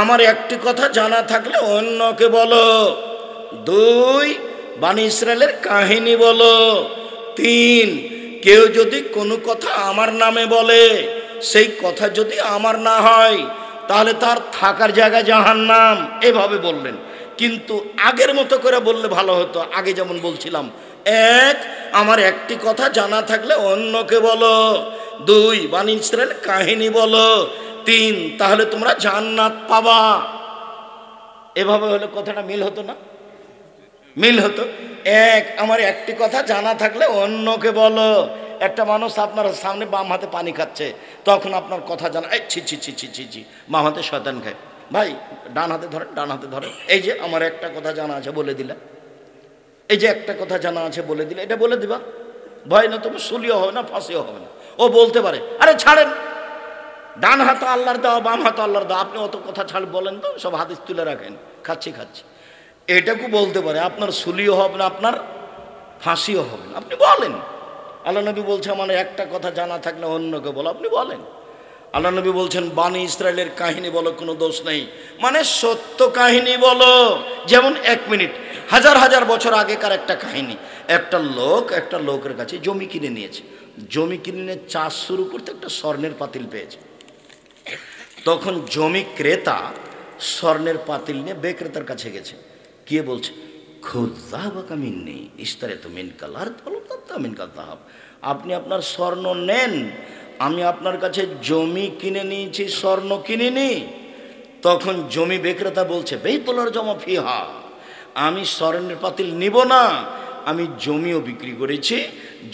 আমার একটি কথা জানা থাকলে অন্যকে বলো। দুই, বনী ইসরাইলের কাহিনী বলো। তিন, কেউ যদি কোনো কথা আমার নামে বলে, সেই কথা যদি আমার না হয় তাহলে তার থাকার জায়গা জাহান্নাম। এভাবে বললেন, কিন্তু আগের মতো করে বললে ভালো হতো। আগে যেমন বলছিলাম, এক, আমার একটি কথা জানা থাকলে অন্যকে বলো। দুই, বনী ইসরাইল কাহিনী বলো। তিন, তাহলে তোমরা জান্নাত পাবা। এভাবে হলে কথাটা মিল হতো না? মিল হতো। এক, আমার একটি কথা জানা থাকলে অন্যকে বলো। একটা মানুষ আপনার সামনে বাম হাতে পানি খাচ্ছে, তখন আপনার কথা জানা, এই ছি ছি ছি ছি ছি ছি, বাম হাতে শয়তান খায়, ভাই ডান হাতে ধরেন, ডান হাতে ধরেন। এই যে আমার একটা কথা জানা আছে বলে দিলে, এই যে একটা কথা জানা আছে বলে দিলে, এটা বলে দিবা, ভয় না তোমার সুলিও হবে না, ফাঁসিও হবে না। ও বলতে পারে, আরে ছাড়েন, ডান হাত আল্লাহর দেওয়া, বাম হাত আল্লাহর দেওয়া, আপনি অত কথা ছাড় বলেন তো, সব হাদিস তুলে রাখেন, খাচ্ছি খাচ্ছি। এটাকে বলতে পারে, আপনার সুলিও হবে না, আপনার ফাঁসিও হবে না, আপনি বলেন। আল্লাহ নবী বলছে, মানে একটা কথা জানা থাকলে অন্যকে বলো, আপনি বলেন। আল্লাহ নবী বলছেন, বনী ইসরাইলের কাহিনী বলো, কোনো দোষ নেই, মানে সত্য কাহিনী বলো। যেমন 1 মিনিট, হাজার হাজার বছর আগেকার একটা কাহিনী। একটা লোকের কাছে জমি কিনে নিয়েছে। জমি কিনে নিয়ে চাষ শুরু করতে একটা স্বর্ণের পাতিল পেয়েছে। তখন জমি ক্রেতা স্বর্ণের পাতিল নিয়ে বিক্রেতার কাছে গেছে, গিয়ে বলছে, খুদ যাহাবাকা মিন্নি ইশতারিত মিনকাল আরদ ওয়ালাম মিনকাল যাহাব। আপনি আপনার স্বর্ণ নেন, আমি আপনার কাছে জমি কিনে নিয়েছি, স্বর্ণ কিনিনি। তখন জমি বিক্রেতা বলছে, বেইতুল্লাহর জমা ফিহা, আমি স্বর্ণের পাতিল নিব না, আমি জমিও বিক্রি করেছি,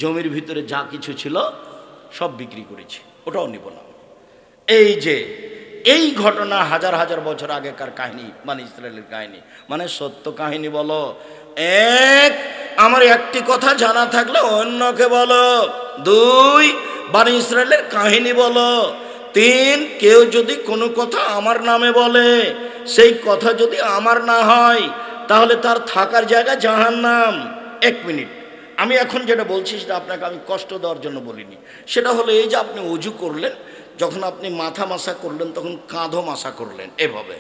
জমির ভিতরে যা কিছু ছিল সব বিক্রি করেছি, ওটাও নিব না। এই যে এই ঘটনা হাজার হাজার বছর আগেকার কাহিনী, মানে ইসরায়েলের কাহিনী, মানে সত্য কাহিনী বলো। এক, আমার একটি কথা জানা থাকলে অন্যকে বলো। দুই, বনী ইসরায়েলের কাহিনী বলো। তিন, কেউ যদি কোনো কথা আমার নামে বলে, সেই কথা যদি আমার না হয় তাহলে তার থাকার জায়গা জাহান্নাম। 1 মিনিট, আমি এখন যেটা বলছি সেটা আপনাকে আমি কষ্ট দেওয়ার জন্য বলিনি। সেটা হলো এই যে আপনি ওযু করলেন, যখন আপনি মাথা মাসা করলেন তখন কাঁধও মাসা করলেন, এভাবে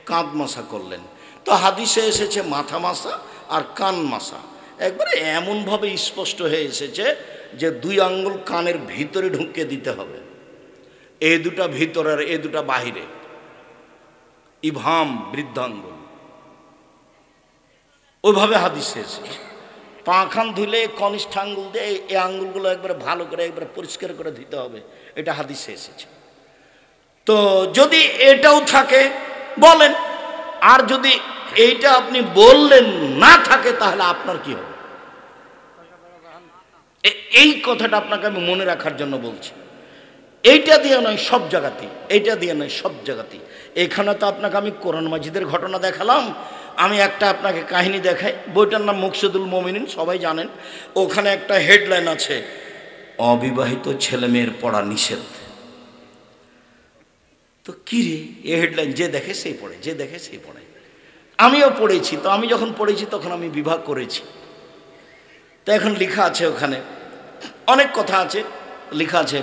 কাঁধ মাসা করলেন। তো হাদিসে এসেছে মাথা মাসা আর কান মাসা, একবারে এমনভাবে স্পষ্ট হয়ে এসেছে যে 2 আঙ্গুল কানের ভিতরে ঢুকিয়ে দিতে হবে, এই দুটা ভিতরে আর এই দুটা বাহিরে, ইবহাম বৃদ্ধাঙ্গুল, ওইভাবে হাদিসে এসেছে। পাখান ধুলে কনিষ্ঠ আঙ্গুল দিয়ে এই আঙ্গুলগুলো একবারে ভালো করে একবারে পরিষ্কার করে দিতে হবে, এটা হাদিসে এসেছে। তো যদি এটাও থাকে বলেন, আর যদি এইটা আপনি বললেন না থাকে তাহলে আপনার কি হবে? এই কথাটা আপনাকে আমি মনে রাখার জন্য বলছি। এইটা দিয়ে নয় সব জায়গাতেই, এইটা দিয়ে নয় সব জায়গাতেই। এখানে তো আপনাকে আমি কোরআন মাজিদের ঘটনা দেখালাম, আমি একটা আপনাকে কাহিনী দেখাই। বইটার নাম মুকসিদুল মুমিনিন, সবাই জানেন। ওখানে একটা হেডলাইন আছে, অবিবাহিত ছেলে মেয়ের পড়া নিষেধ। তো কি রে, এ হেডলাইন যে দেখে সেই পড়ে, যে দেখে সেই পড়ে। আমিও পড়েছি, তো আমি যখন পড়েছি তখন আমি বিবাহ করেছি। তো এখন লেখা আছে, ওখানে অনেক কথা আছে, লেখা আছে,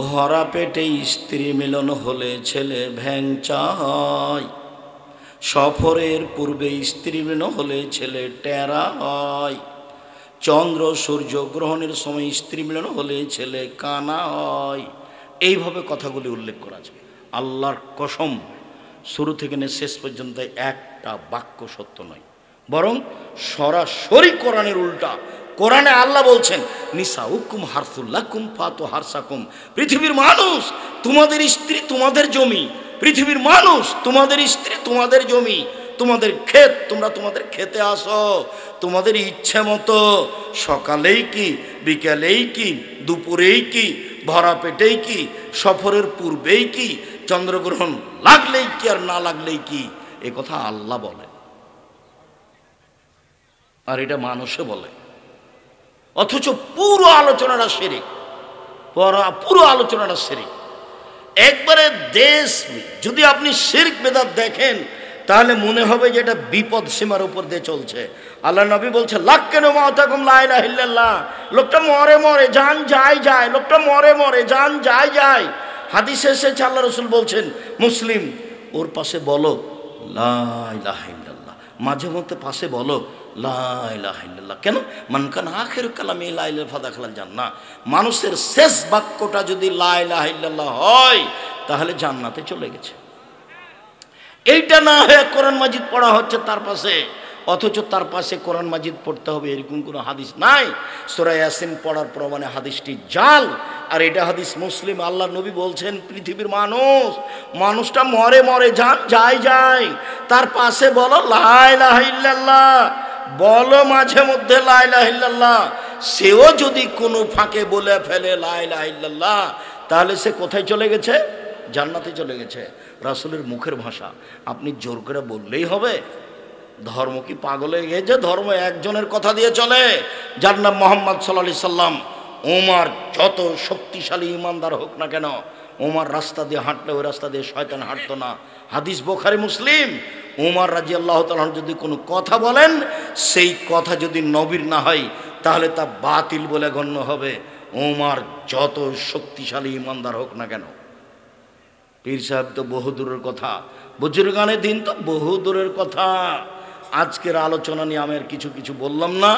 ভরা পেটে স্ত্রী মিলন হলে ছেলে ভ্যাংচা হয়, সফরের পূর্বে স্ত্রী মিলন হলে ছেলে টেরা হয়, চন্দ্র সূর্য গ্রহণের সময় স্ত্রী মিলন হলে ছেলে কানা হয়। এইভাবে কথাগুলি উল্লেখ করা আছে। আল্লাহর কসম, শুরু থেকে নিয়ে শেষ পর্যন্ত একটা বাক্য সত্য নয়, বরং সরাসরি কোরআনের উল্টা। কোরআনে আল্লাহ বলছেন, নিসাউকুম হারসুল্লাকুম ফাতু হারসাকুম, পৃথিবীর মানুষ তোমাদের স্ত্রী তোমাদের জমি, পৃথিবীর মানুষ তোমাদের স্ত্রী তোমাদের জমি, তোমাদের ক্ষেত, তোমরা তোমাদের খেতে আসো তোমাদের ইচ্ছে মতো, সকালেই কি, বিকালেই কি, দুপুরেই কি, ভরা পেটেই কি, সফরের পূর্বেই কি, চন্দ্রগ্রহণ লাগলেই কি আর না লাগলেই কি, এ কথা আল্লাহ বলেন। আর এটা মানুষে বলে, অথচ পুরো আলোচনাটা শিরিক, পুরো আলোচনাটা শিরিক। একবারে দেশ যদি আপনি শিরক বেদাত দেখেন তাহলে মনে হবে যে এটা বিপদ সীমার উপর দিয়ে চলছে। আল্লাহ নবী বলছে লাক্কানু মাতাকুম লা ইলাহা ইল্লাল্লাহ, লোকটা মরে মরে জান যায় যায়, লোকটা মরে মরে জান যায় যায়। হাদিসে এসেছে আল্লাহ রাসূল বলছেন, মুসলিম ওর পাশে বলো লা ইলাহা ইল্লাল্লাহ, মাঝে মধ্যে পাশে বলো লা ইলাহা ইল্লাল্লাহ। কেন? মান কানা আখিরু কালামি লা ইলাহা ফাদাখালাল জান্নাহ, মানুষের শেষ বাক্যটা যদি লা ইলাহা ইল্লাল্লাহ হয় তাহলে জান্নাতে চলে গেছে। এইটা না হয়ে কোরআন মাজিদ পড়া হচ্ছে তার পাশে, অথচ তার পাশে কোরআন মাজিদ পড়তে হবে এরকম কোনো হাদিস নাই। সূরা ইয়াসিন পড়ার প্রমাণে হাদিসটি জাল, আর এটা হাদিস মুসলিম। আল্লাহ নবী বলছেন পৃথিবীর মানুষটা মরে মরে যান যায় যায়, তার পাশে বলো লা ইলাহা ইল্লাল্লাহ, বলো মাঝে মধ্যে লা ইলাহা ইল্লাল্লাহ। সেও যদি কোনো ফাঁকে বলে ফেলে লা ইলাহা ইল্লাল্লাহ তাহলে সে কোথায় চলে গেছে? জান্নাতে চলে গেছে। রাসূলের মুখের ভাষা আপনি জোর করে বললেই হবে? ধর্ম কি পাগল হয়ে গেছে? ধর্ম একজনের কথা দিয়ে চলে, যার নাম মুহাম্মদ সাল্লাল্লাহু আলাইহি সাল্লাম। ওমর যত শক্তিশালী ইমানদার হোক না কেন, ওমর রাস্তা দিয়ে হাঁটলে ওই রাস্তা দিয়ে শয়তান হাঁটতো না। হাদিস বুখারী মুসলিম। ওমর রাদিয়াল্লাহু তাআলা যদি কোনো কথা বলেন, সেই কথা যদি নবীর না হয় তাহলে তা বাতিল বলে গণ্য হবে। ওমর যত শক্তিশালী ইমানদার হোক না কেন। পীর সাহেব তো বহু দূরের কথা, বুজুর্গানে দিন তো বহু দূরের কথা। আজকের আলোচনা নিয়ে আমি আর কিছু বললাম না,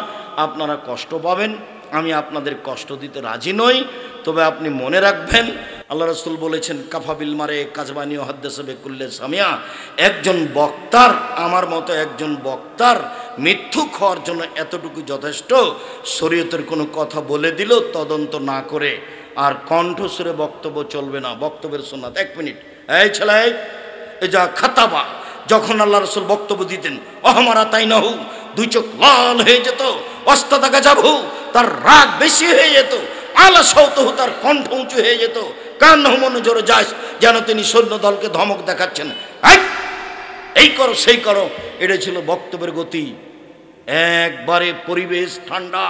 আপনারা কষ্ট পাবেন, আমি আপনাদের কষ্ট দিতে রাজি নই। তবে আপনি মনে রাখবেন আল্লাহ রাসূল বলেছেন কাফাবিল মারে কাজবানি হাদ্দাসা বিকুল্লি সামিয়া, একজন বক্তার, আমার মতো একজন বক্তার মিথ্যুক হওয়ার জন্য এতটুকু যথেষ্ট। শরীয়তের কোনো কথা বলে দিল তদন্ত না করে, আর কণ্ঠস্বরে বক্তব্য চলবে না, বক্তব্যের সুন্নাত। 1 মিনিট, এই ছেলে এই যা খাতাবা, যখন আল্লাহ রাসূল বক্তব্য দিতেন অহমারা তাই নাহু, 2 চোখ লাল হয়ে যেত, ওয়াস্তাদা গাজাবহু, তার রাগ বেশি হয়ে যেত, আলা সাউতুহু, তার কণ্ঠ উঁচু হয়ে যেত, কান্নাহু মনোজোর যায়, যেন তিনি সৈন্য দলকে ধমক দেখাচ্ছেন, এই করো সেই করো। এটা ছিল বক্তব্যের গতি। একবারে পরিবেশ ঠান্ডা,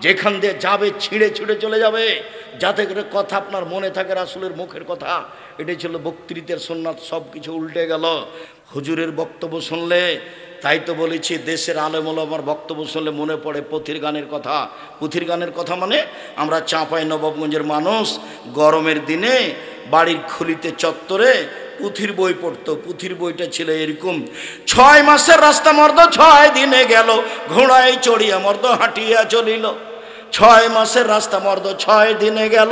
যেখান দিয়ে যাবে ছিঁড়ে ছিঁড়ে চলে যাবে, যাতে করে কথা আপনার মনে থাকে রাসূলের মুখের কথা। এটাই ছিল বক্তৃতার সুন্নাত। সব কিছু উল্টে গেল হুজুরের বক্তব্য শুনলে। তাই তো বলেছি দেশের আলেম ওলামার বক্তব্য শুনলে মনে পড়ে পুঁথির গানের কথা। পুঁথির গানের কথা মানে আমরা চাঁপাই নবাবগঞ্জের মানুষ গরমের দিনে বাড়ির খুলিতে চত্বরে পুঁথির বই পড়তো। পুঁথির বইটা ছিল এরকম, 6 মাসের রাস্তা মর্দ 6 দিনে গেল, ঘোড়ায় চড়িয়া মর্দ হাঁটিয়া চলিল। 6 মাসের রাস্তা মর্দ 6 দিনে গেল,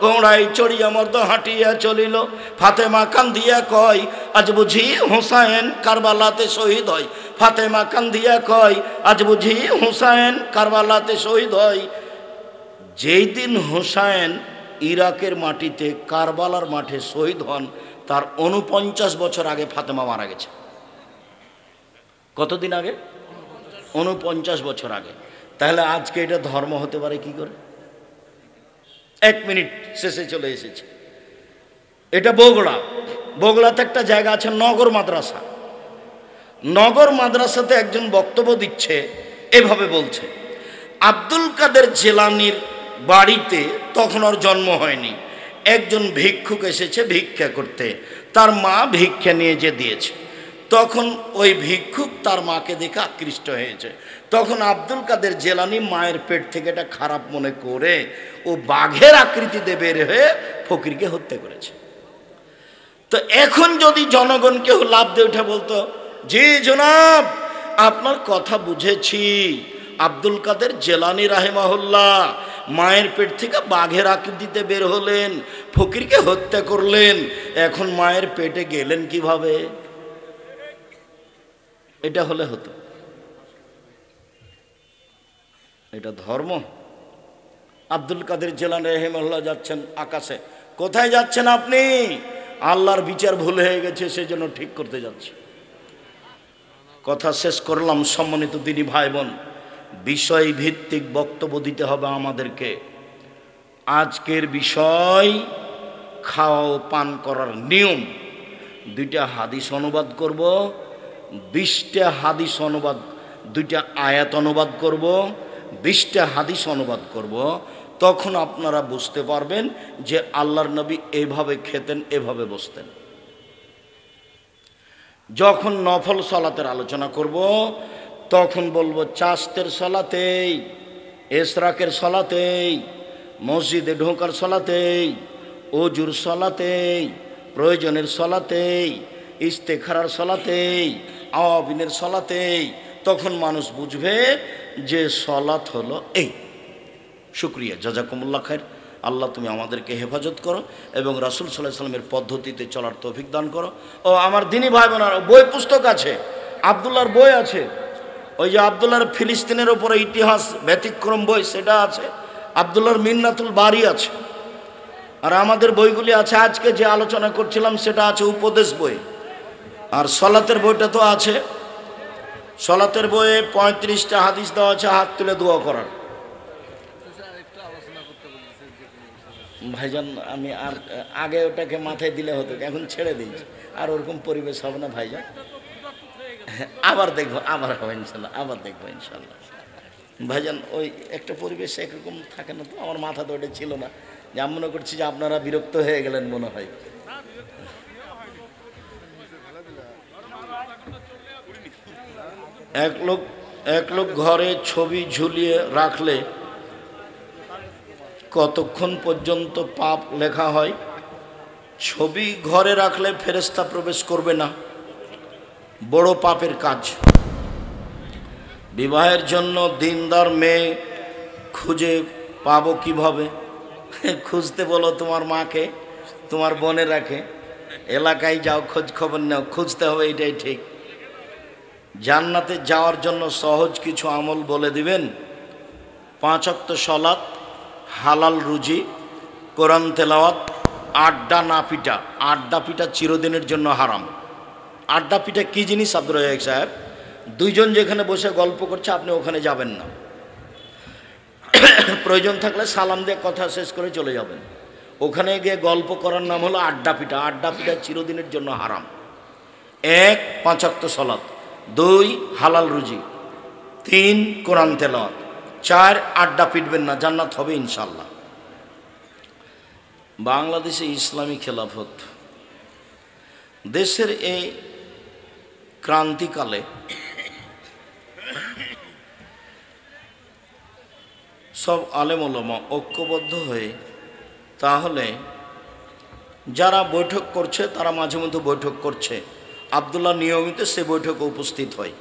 ঘোড়ায় চড়িয়া মর্দ হাঁটিয়া চলিল। ফাতেমা কান্দিয়া কয় আজ বুঝি হুসাইন কারবালাতে শহীদ হয়। ফাতেমা কান্দিয়া কয় আজ বুঝি হুসাইন কারবালাতে শহীদ হয়। যেই দিন হুসাইন ইরাকের মাটিতে কারবালার মাঠে শহীদ হন, তার 49 বছর আগে ফাতেমা মারা গেছে। কতদিন আগে? 49 বছর আগে। তাহলে আজকে এটা ধর্ম হতে পারে কি করে? 1 মিনিট, শেষে চলে এসেছে। এটা বগুড়াতে একটা জায়গা আছে নগর মাদ্রাসা। নগর মাদ্রাসাতে একজন বক্তব্য দিচ্ছে, এভাবে বলছে, আব্দুল কাদের জিলানীর বাড়িতে তখন ওর জন্ম হয়নি, একজন ভিক্ষুক এসেছে ভিক্ষা করতে, তার মা ভিক্ষা নিয়ে যে দিয়েছে। তখন ওই ভিক্ষুক তার মাকে দেখে আকৃষ্ট হয়েছে। তখন আব্দুল কাদের জিলানী মায়ের পেট থেকে এটা খারাপ মনে করে ও বাঘের আকৃতিতে বের হয়ে ফকিরকে হত্যা করেছে। তো এখন যদি জনগণ কেউ লাভ দিয়ে উঠে বলতো, জি জনাব আপনার কথা বুঝেছি, আব্দুল কাদের জিলানী রাহিমাহুল্লাহ মায়ের পেট থেকে বাঘের আকৃতিতে বের হলেন, ফকিরকে হত্যা করলেন, এখন মায়ের পেটে গেলেন কিভাবে? এটা হলে হতো। এটা ধর্ম? আব্দুল কাদের জিলানী রাহিমাহুল্লাহ যাচ্ছেন আকাশে। কোথায় যাচ্ছেন আপনি? আল্লাহর বিচার ভুল হয়ে গেছে, সেজন্য ঠিক করতে যাচ্ছে। কথা শেষ করলাম। সম্মানিত দিনী ভাই বোন, বিষয় ভিত্তিক বক্তব্য দিতে হবে আমাদেরকে। আজকের বিষয় খাওয়া ও পান করার নিয়ম। 2টা হাদিস অনুবাদ করব, 20টা হাদিস অনুবাদ 2টা আয়াত অনুবাদ করব, 20টা হাদিস অনুবাদ করব। তখন আপনারা বুঝতে পারবেন যে আল্লাহর নবী এইভাবে খেতেন, এভাবে বসতেন। যখন নফল সালাতের আলোচনা করব তখন বলবো চাস্তের সালাতেই, এশরাকের সালাতেই, মসজিদে ঢোকার সালাতেই, ওজুর সালাতেই, প্রয়োজনের সালাতেই, ইস্তেখারার সালাতেই, আওয়াবিনের সালাতেই, তখন মানুষ বুঝবে যে সালাত হলো এই। শুকরিয়া, জাযাকুমুল্লাহ খায়ের। আল্লাহ তুমি আমাদেরকে হেফাজত করো এবং রাসূল সাল্লাল্লাহু আলাইহি সাল্লামের পদ্ধতিতে চলার তৌফিক দান করো। ও আমার দিনী ভাই বোনেরা, বই পুস্তক আছে, আব্দুল্লাহর বই আছে, ওই যে আব্দুল্লাহর ফিলিস্তিনের উপরে ইতিহাস ব্যতিক্রম বই সেটা আছে, আব্দুল্লাহর মিন্নাতুল বারি আছে, আর আমাদের বইগুলি আছে। আজকে যে আলোচনা করছিলাম সেটা আছে উপদেশ বই। আর সলাতের বইটা তো আছে, সলাতের বইয়ে 35টা হাদিস দেওয়া আছে হাত তুলে দোয়া করার। ভাইজান আমি আর আগে ওটাকে মাথায় দিলে হতো, এখন ছেড়ে দিয়েছি, আর ওরকম পরিবেশ হবে না ভাইজান। আবার দেখবো, আবার হবে ইনশাল্লাহ, আবার দেখবো ইনশাল্লাহ। ভাইজান ওই একটা পরিবেশ একরকম থাকে না তো, আমার মাথা তো ওটা ছিল না, যে আমি মনে করছি যে আপনারা বিরক্ত হয়ে গেলেন মনে হয়। এক লোক ঘরে ছবি ঝুলিয়ে রাখলে কতক্ষণ পর্যন্ত পাপ লেখা হয়? ছবি ঘরে রাখলে ফেরেশতা প্রবেশ করবে না, বড় পাপের কাজ। বিবাহের জন্য দিনদার মেয়ে খুঁজে পাবো কিভাবে? খুঁজতে বলো তোমার মাকে, তোমার বোনের রাখে, এলাকায় যাও, খোঁজ খবর নাও, খুঁজতে হবে, এটাই ঠিক। জান্নাতে যাওয়ার জন্য সহজ কিছু আমল বলে দিবেন। 5 ওয়াক্ত সালাত, হালাল রুজি, কোরআন তেলাওয়াত, আড্ডা না পিটা। আড্ডা পিটা চিরদিনের জন্য হারাম। আড্ডা পিটা কী জিনিস আব্দুর রাজ্জাক সাহেব? 2 জন যেখানে বসে গল্প করছে আপনি ওখানে যাবেন না, প্রয়োজন থাকলে সালাম দিয়ে কথা শেষ করে চলে যাবেন। ওখানে গিয়ে গল্প করার নাম হলো আড্ডা পিটা। আড্ডা পিটা চিরদিনের জন্য হারাম। 1 5 ওয়াক্ত সালাত, 2 হালাল রুজি, 3 কোরআন তেলাওয়াত, 4 আড্ডা পিটবেন না, জান্নাত হবে ইনশাল্লাহ। বাংলাদেশে ইসলামী খেলাফত দেশের এই ক্রান্তিকালে সব আলেম ওলামা ঐক্যবদ্ধ হয়ে, তাহলে যারা বৈঠক করছে তারা মাঝে মধ্যে বৈঠক করছে, আব্দুল্লাহ নিয়মিত সে বৈঠকে উপস্থিত হয়।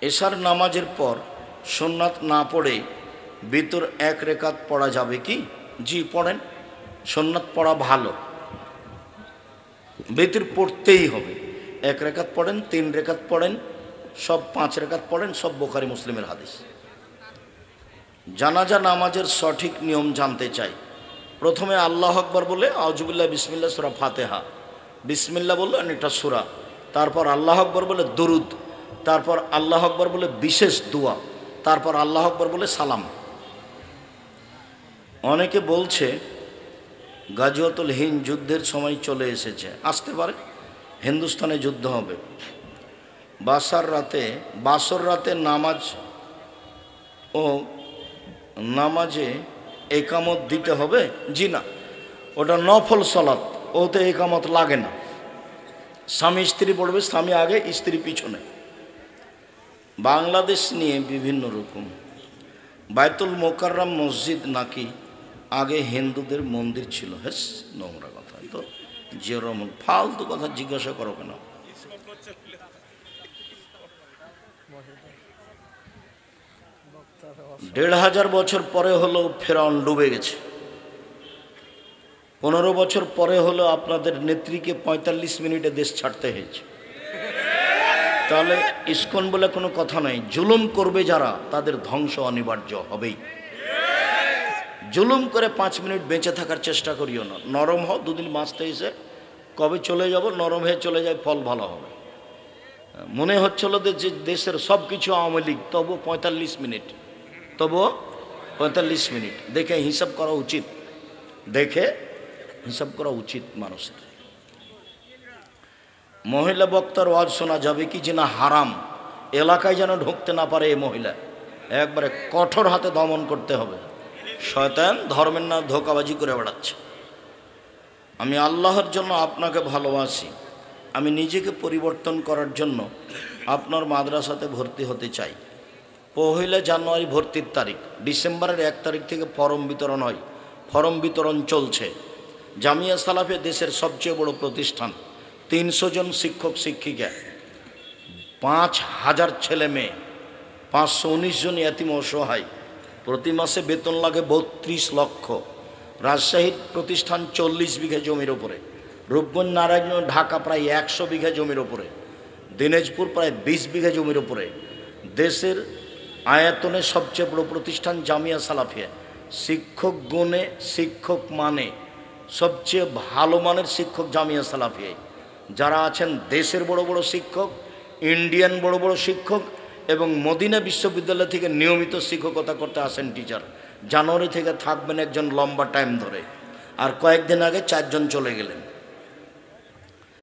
এশার নামাজের পর সুন্নাত না পড়ে ভিতর 1 রেকাত পড়া যাবে কি? জি পড়েন, সুন্নাত পড়া ভালো, ভিতর পড়তেই হবে। 1 রেকাত পড়েন, 3 রেকাত পড়েন, সব 5 রেকাত পড়েন, সব বুখারী মুসলিমের হাদিস। জানাজা নামাজের সঠিক নিয়ম জানতে চাই। প্রথমে আল্লাহ আকবার বলে আউযুবিল্লাহ বিসমিল্লাহ সূরা ফাতিহা, বিসমিল্লাহ বললো এটা সূরা, তারপর আল্লাহ আকবার বলে দরুদ, তারপর আল্লাহ আকবার বলে বিশেষ দোয়া, তারপর আল্লাহ আকবার বলে সালাম। অনেকে বলছে গাজওয়াতুল হিন্দ যুদ্ধের সময় চলে এসেছে, আসতে পারে, হিন্দুস্তানে যুদ্ধ হবে। বাসর রাতে নামাজ ও নামাজে একামত দিতে হবে? জি না, ওটা নফল সালাত, ওতে একামত লাগে না। স্বামী স্ত্রী পড়বে, স্বামী আগে স্ত্রী পিছনে। বাংলাদেশ নিয়ে বিভিন্ন রকম। বায়তুল মোকাররম মসজিদ নাকি আগে হিন্দুদের মন্দির ছিল। হেস, নোংরা কথা তো, যেরকম ফালতু কথা জিজ্ঞাসা করো কেন? 1500 বছর পরে হলো ফেরাউন ডুবে গেছে। 15 বছর পরে হলো আপনাদের নেত্রীকে 45 মিনিটে দেশ ছাড়তে হয়েছে। তাহলে ইসকন বলে কোনো কথা নাই। জুলুম করবে যারা, তাদের ধ্বংস অনিবার্য হবেই। জুলুম করে 5 মিনিট বেঁচে থাকার চেষ্টা করিও না। নরম হও, 2 দিন বাঁচতে এসে কবে চলে যাব, নরম হয়ে চলে যায়, ফল ভালো হবে। মনে হচ্ছিল যে দেশের সব কিছু আওয়ামী লীগ, তবু 45 মিনিট, তবুও 45 মিনিট। দেখে হিসাব করা উচিত, দেখে হিসাব করা উচিত মানুষের। মহিলা বক্তার ওয়াজ শোনা যাবে কি? যে না হারাম। এলাকায় যেন ঢুকতে না পারে এই মহিলা, একবারে কঠোর হাতে দমন করতে হবে। শয়তান ধর্মের নাম ধোঁকাবাজি করে বেড়াচ্ছে। আমি আল্লাহর জন্য আপনাকে ভালোবাসি, আমি নিজেকে পরিবর্তন করার জন্য আপনার মাদ্রাসাতে ভর্তি হতে চাই। 1 জানুয়ারি ভর্তির তারিখ, ডিসেম্বরের 1 তারিখ থেকে ফরম বিতরণ হয়। ফরম বিতরণ চলছে। জামিয়া সালাফিয়া দেশের সবচেয়ে বড় প্রতিষ্ঠান, 300 জন শিক্ষক শিক্ষিকা, 5000 ছেলে মেয়ে, 519 জন এতিম অসহায়, প্রতি মাসে বেতন লাগে 32 লক্ষ। রাজশাহীর প্রতিষ্ঠান 40 বিঘা জমির ওপরে, রূপগঞ্জ নারায়ণগঞ্জ ঢাকা প্রায় 100 বিঘা জমির ওপরে, দিনাজপুর প্রায় 20 বিঘা জমির ওপরে। দেশের আয়তনে সবচেয়ে বড় প্রতিষ্ঠান জামিয়া সালাফিয়া। শিক্ষক গুণে, শিক্ষক মানে সবচেয়ে ভালো মানের শিক্ষক জামিয়া সালাফিয়া। যারা আছেন দেশের বড় বড় শিক্ষক, ইন্ডিয়ান বড় বড় শিক্ষক এবং মদিনা বিশ্ববিদ্যালয় থেকে নিয়মিত শিক্ষকতা করতে আসেন টিচার। জানুয়ারি থেকে থাকবেন একজন লম্বা টাইম ধরে, আর কয়েকদিন আগে 4 জন চলে গেলেন।